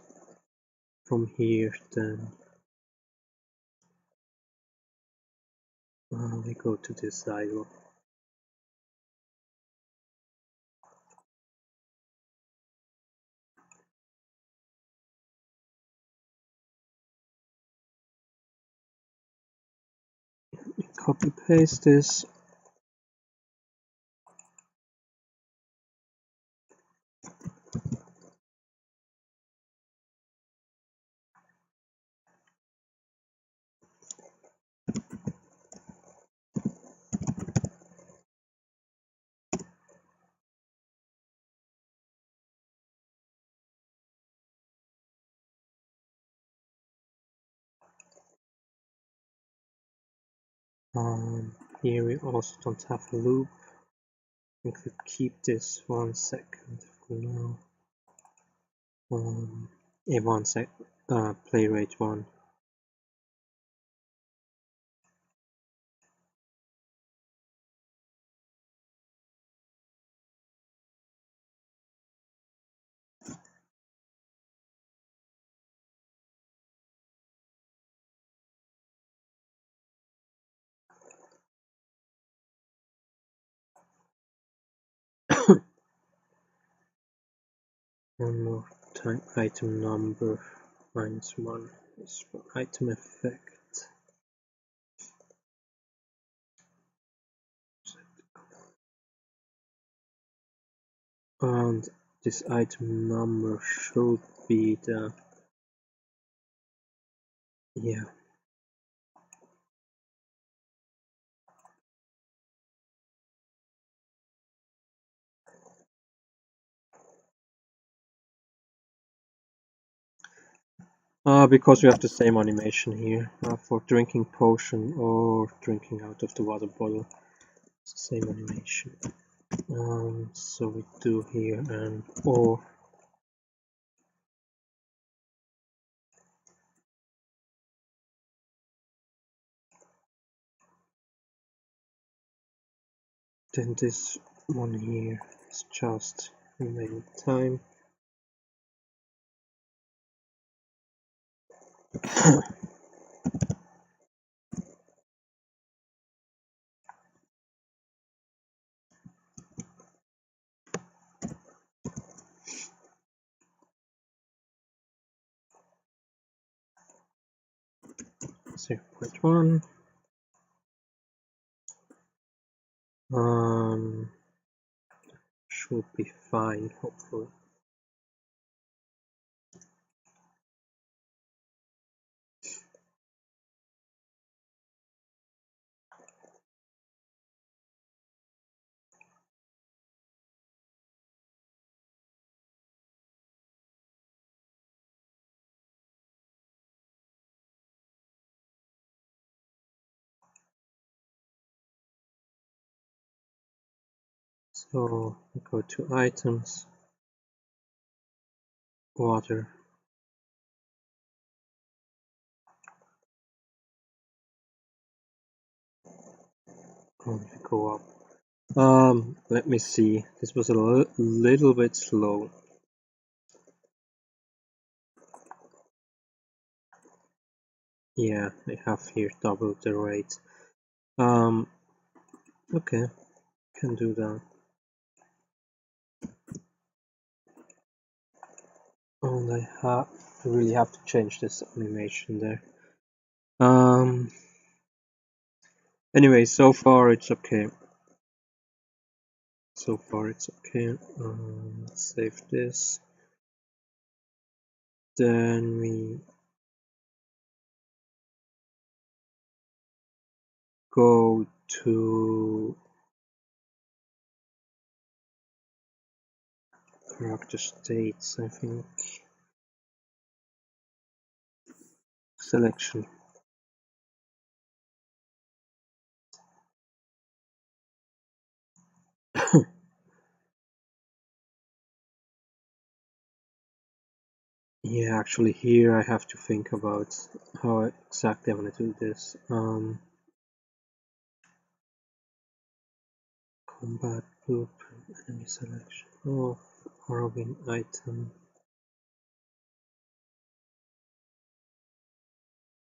from here, then we go to this idle. Copy paste this. Here we also don't have a loop. We could keep this 1 second for now. 1 sec. Play rate 1. One more time, item number -1 is for item effect. And this item number should be the, yeah. Because we have the same animation here for drinking potion or drinking out of the water bottle. It's the same animation. So we do here an or. Then this one here is just remaining time. 0.1. Should be fine, hopefully. So we go to items, water, and we go up. Let me see. This was a little bit slow. Yeah, I have here double the rate. Okay, can do that. And I really have to change this animation there. Anyway, so far it's okay. So far it's okay. Let's save this. Then we go to character states, I think. Selection. Yeah, actually here I have to think about how exactly I want to do this. Combat blueprint, enemy selection of Robin item.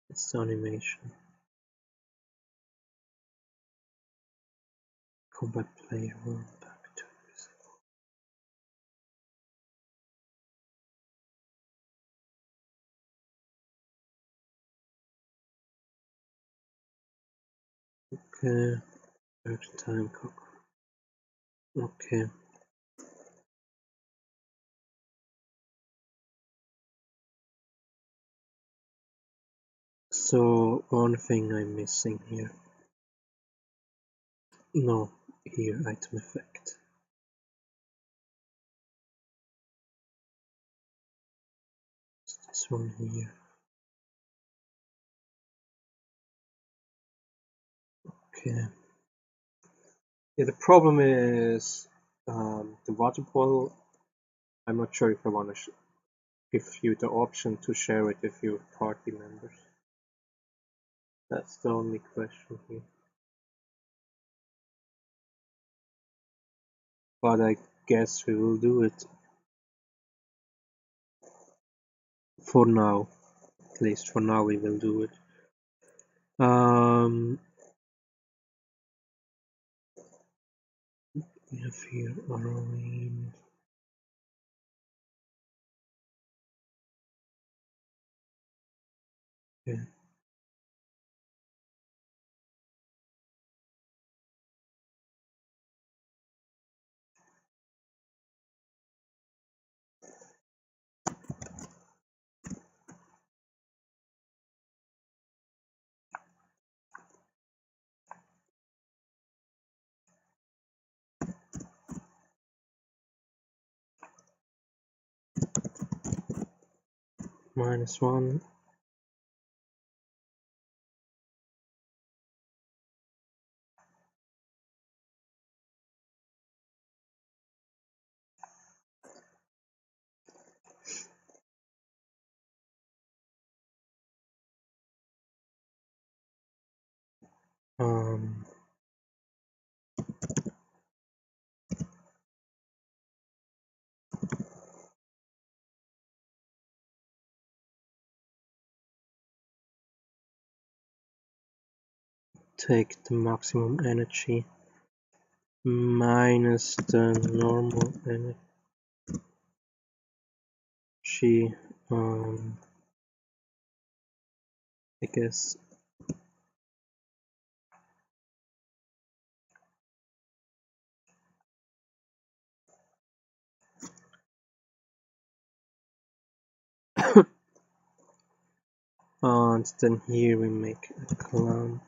It's animation. Combat player one back to okay. Search time clock. Okay. So one thing I'm missing here. No, here item effect. It's this one here. Okay. Yeah, the problem is the water bottle. I'm not sure if I want to give you the option to share it with your party members. That's the only question here. But I guess we will do it. For now. At least for now we will do it. We have here Arlene. Yeah. -1. Um, take the maximum energy minus the normal energy. I guess and then here we make a clamp.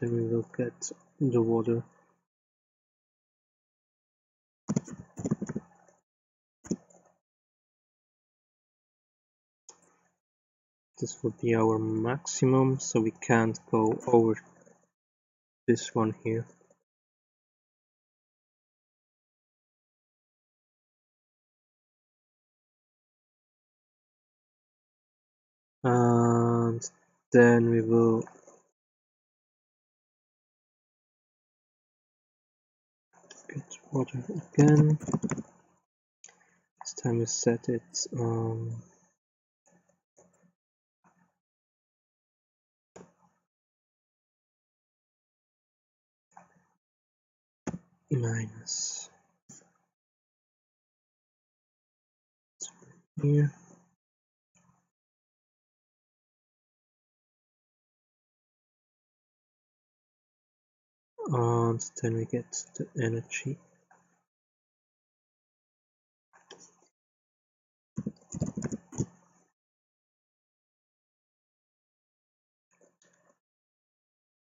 Then we will get the water. This will be our maximum, so we can't go over this one here. And then we will get water again. This time we set it minus here. And then we get the energy.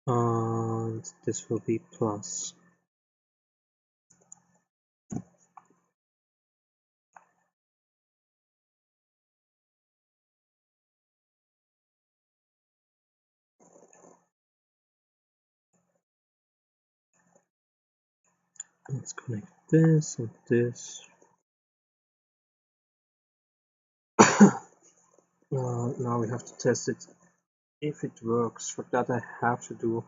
And this will be plus. Let's connect this and this. Now we have to test it if it works. For that I have to do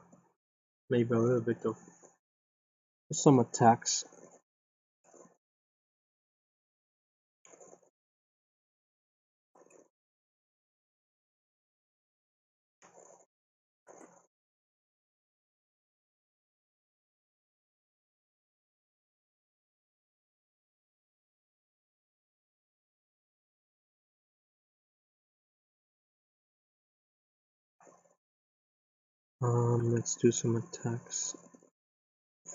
maybe a little bit of some attacks. Let's do some attacks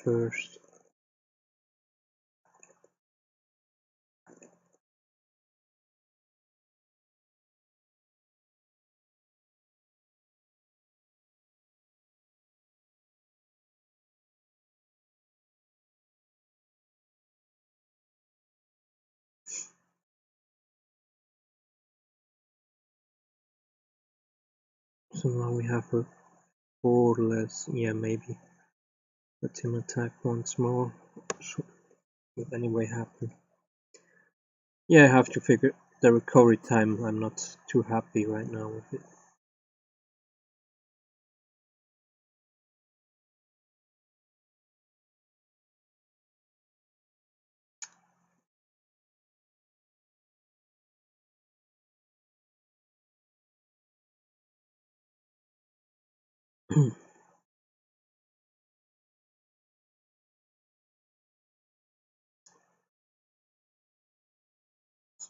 first. So now we have a 4 less. Yeah, maybe. Let him attack once more. Should anyway happen. Yeah, I have to figure the recovery time. I'm not too happy right now with it.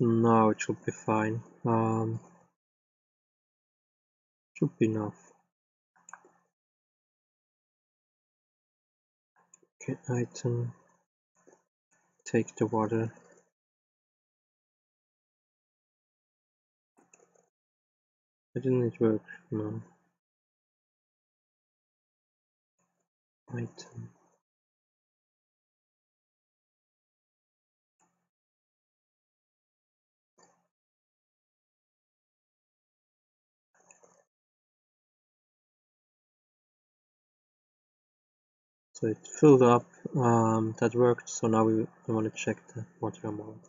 now it should be fine. Should be enough. Okay, item. Take the water. Didn't it work? No. Item. So it filled up. That worked. So now I want to check the water amount.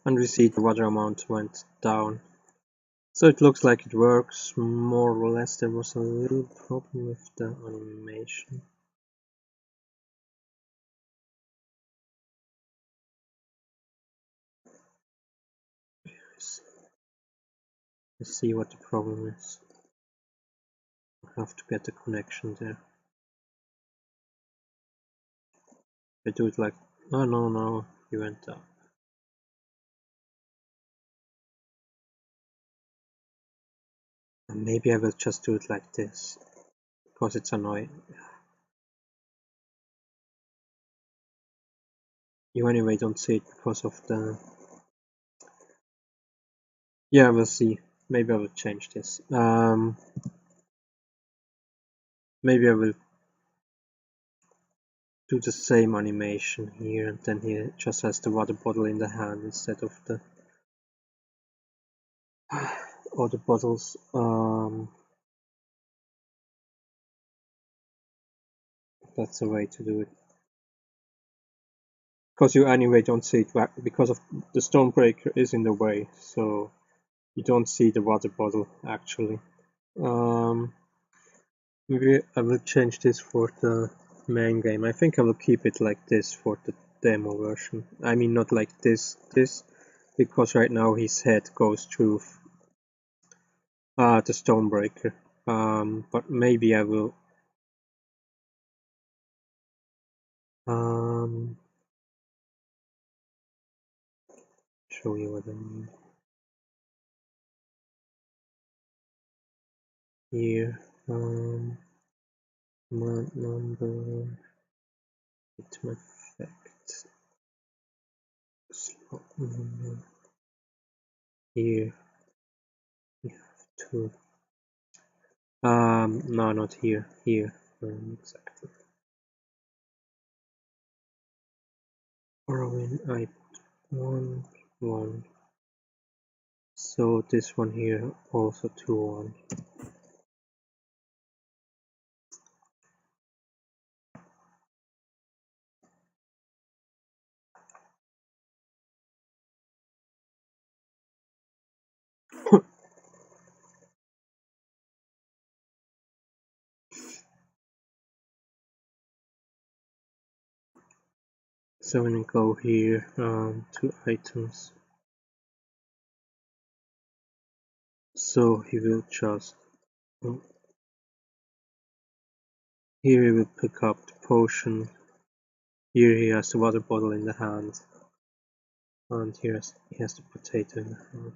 And we see the water amount went down. So it looks like it works more or less. There was a little problem with the animation. Let's see what the problem is. I have to get the connection there. I do it like, oh no, he went down. And maybe I will just do it like this, because it's annoying. You anyway don't see it because of the... Yeah, we'll see. Maybe I will change this. Maybe I will do the same animation here, and then he just has the water bottle in the hand instead of the other bottles. That's a way to do it. Because you anyway don't see it because of the stone breaker is in the way, so you don't see the water bottle actually. Maybe I will change this for the main game. I think I will keep it like this for the demo version. I mean not like this, because right now his head goes through the stone breaker. But maybe I will show you what I mean. Here, command number, item effect, slot number. Here we have to, no, not here, exactly. Borrowing I 1. So this one here also 2 1. So when we go here, 2 items. So he will just, here he will pick up the potion. Here he has the water bottle in the hand. And here he has the potato in the hand.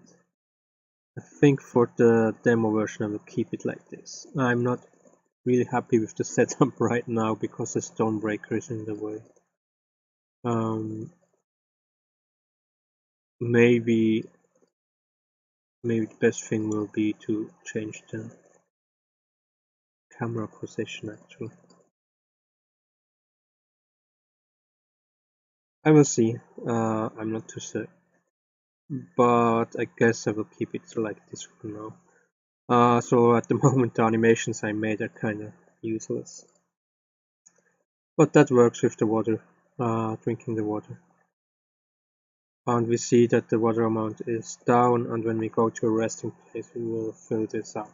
I think for the demo version I will keep it like this. I'm not really happy with the setup right now because the stone breaker is in the way. Maybe the best thing will be to change the camera position actually. I will see. I'm not too certain, but I guess I will keep it like this for now. So at the moment the animations I made are kind of useless. But that works with the water, drinking the water. And we see that the water amount is down, and when we go to a resting place we will fill this up.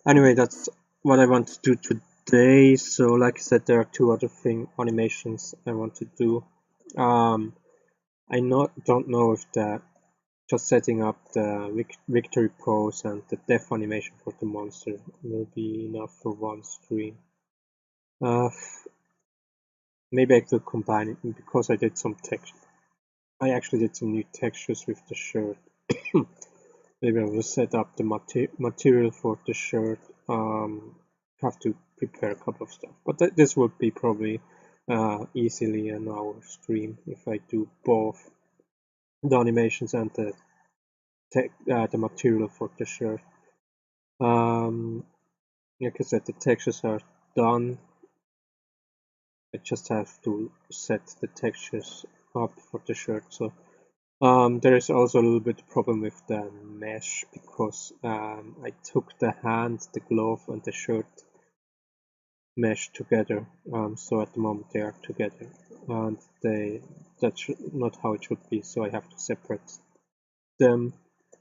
Anyway, that's what I want to do today. So like I said, there are two other animations I want to do. I don't know if just setting up the victory pose and the death animation for the monster will be enough for one stream. Maybe I could combine it because I did some texture. I actually did some new textures with the shirt. Maybe I will set up the material for the shirt. Have to prepare a couple of stuff, but this would be probably easily an hour stream if I do both the animations and the material for the shirt. Like I said, the textures are done. I just have to set the textures up for the shirt. So there is also a little bit of problem with the mesh because I took the hand, the glove, and the shirt mesh together. So at the moment they are together, and that's not how it should be. So I have to separate them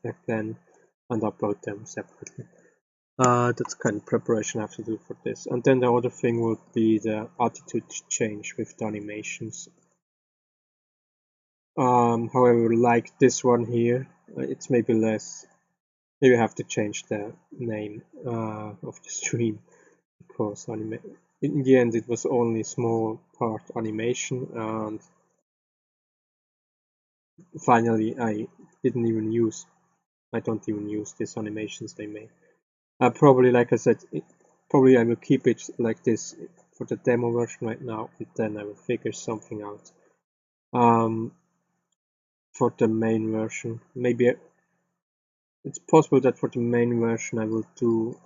again and upload them separately. That's kind of preparation I have to do for this. And then the other thing would be the attitude change with the animations. However, like this one here, it's maybe less. Maybe I have to change the name of the stream because in the end it was only small part animation, and finally I don't even use these animations they made. Probably, like I said, probably I will keep it like this for the demo version right now, and then I will figure something out for the main version. Maybe it's possible that for the main version I will do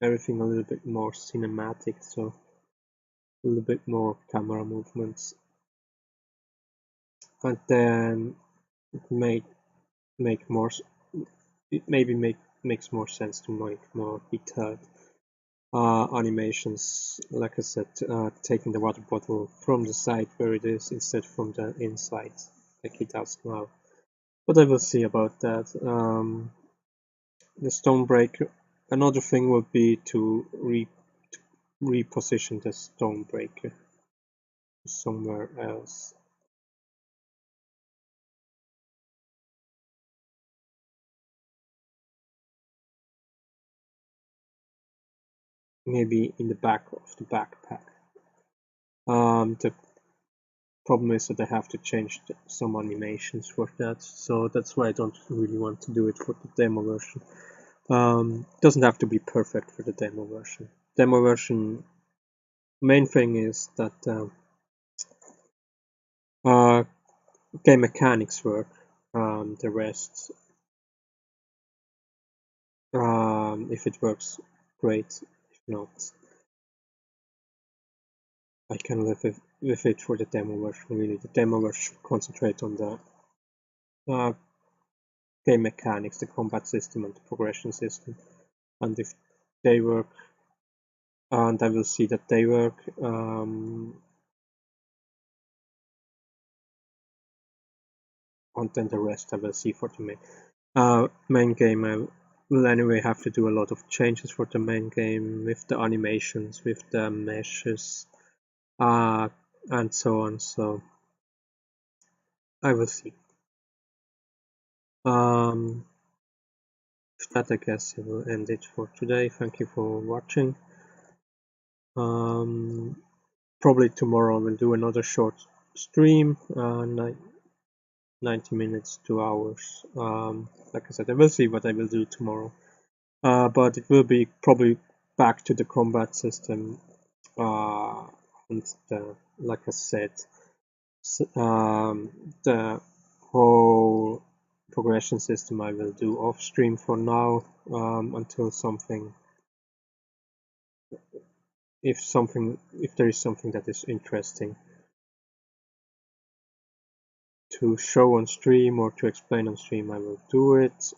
everything a little bit more cinematic, so a little bit more camera movements, and then it make more. It maybe makes more sense to make more detailed animations. Like I said, taking the water bottle from the side where it is instead from the inside, like it does now. But I will see about that. The Stonebreaker. Another thing would be to reposition the Stonebreaker somewhere else. Maybe in the back of the backpack. The problem is that I have to change some animations for that, so that's why I don't really want to do it for the demo version. Doesn't have to be perfect for the demo version. Demo version, main thing is that game mechanics work. The rest, if it works, great. If not, I can live with it for the demo version. Really, the demo version should concentrate on the game mechanics, the combat system, and the progression system. And if they work, and I will see that they work. And then the rest I will see for the main game. I will anyway have to do a lot of changes for the main game with the animations, with the meshes, and so on. So I will see. With that, I guess I will end it for today. Thank you for watching. Probably tomorrow I will do another short stream, 90 minutes, 2 hours. Like I said, I will see what I will do tomorrow. But it will be probably back to the combat system, and like I said, the whole progression system I will do off stream for now, until if there is something that is interesting to show on stream or to explain on stream, I will do it.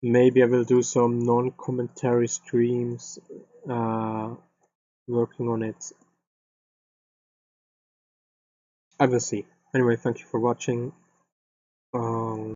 Maybe I will do some non-commentary streams, working on it. I will see. Anyway, thank you for watching.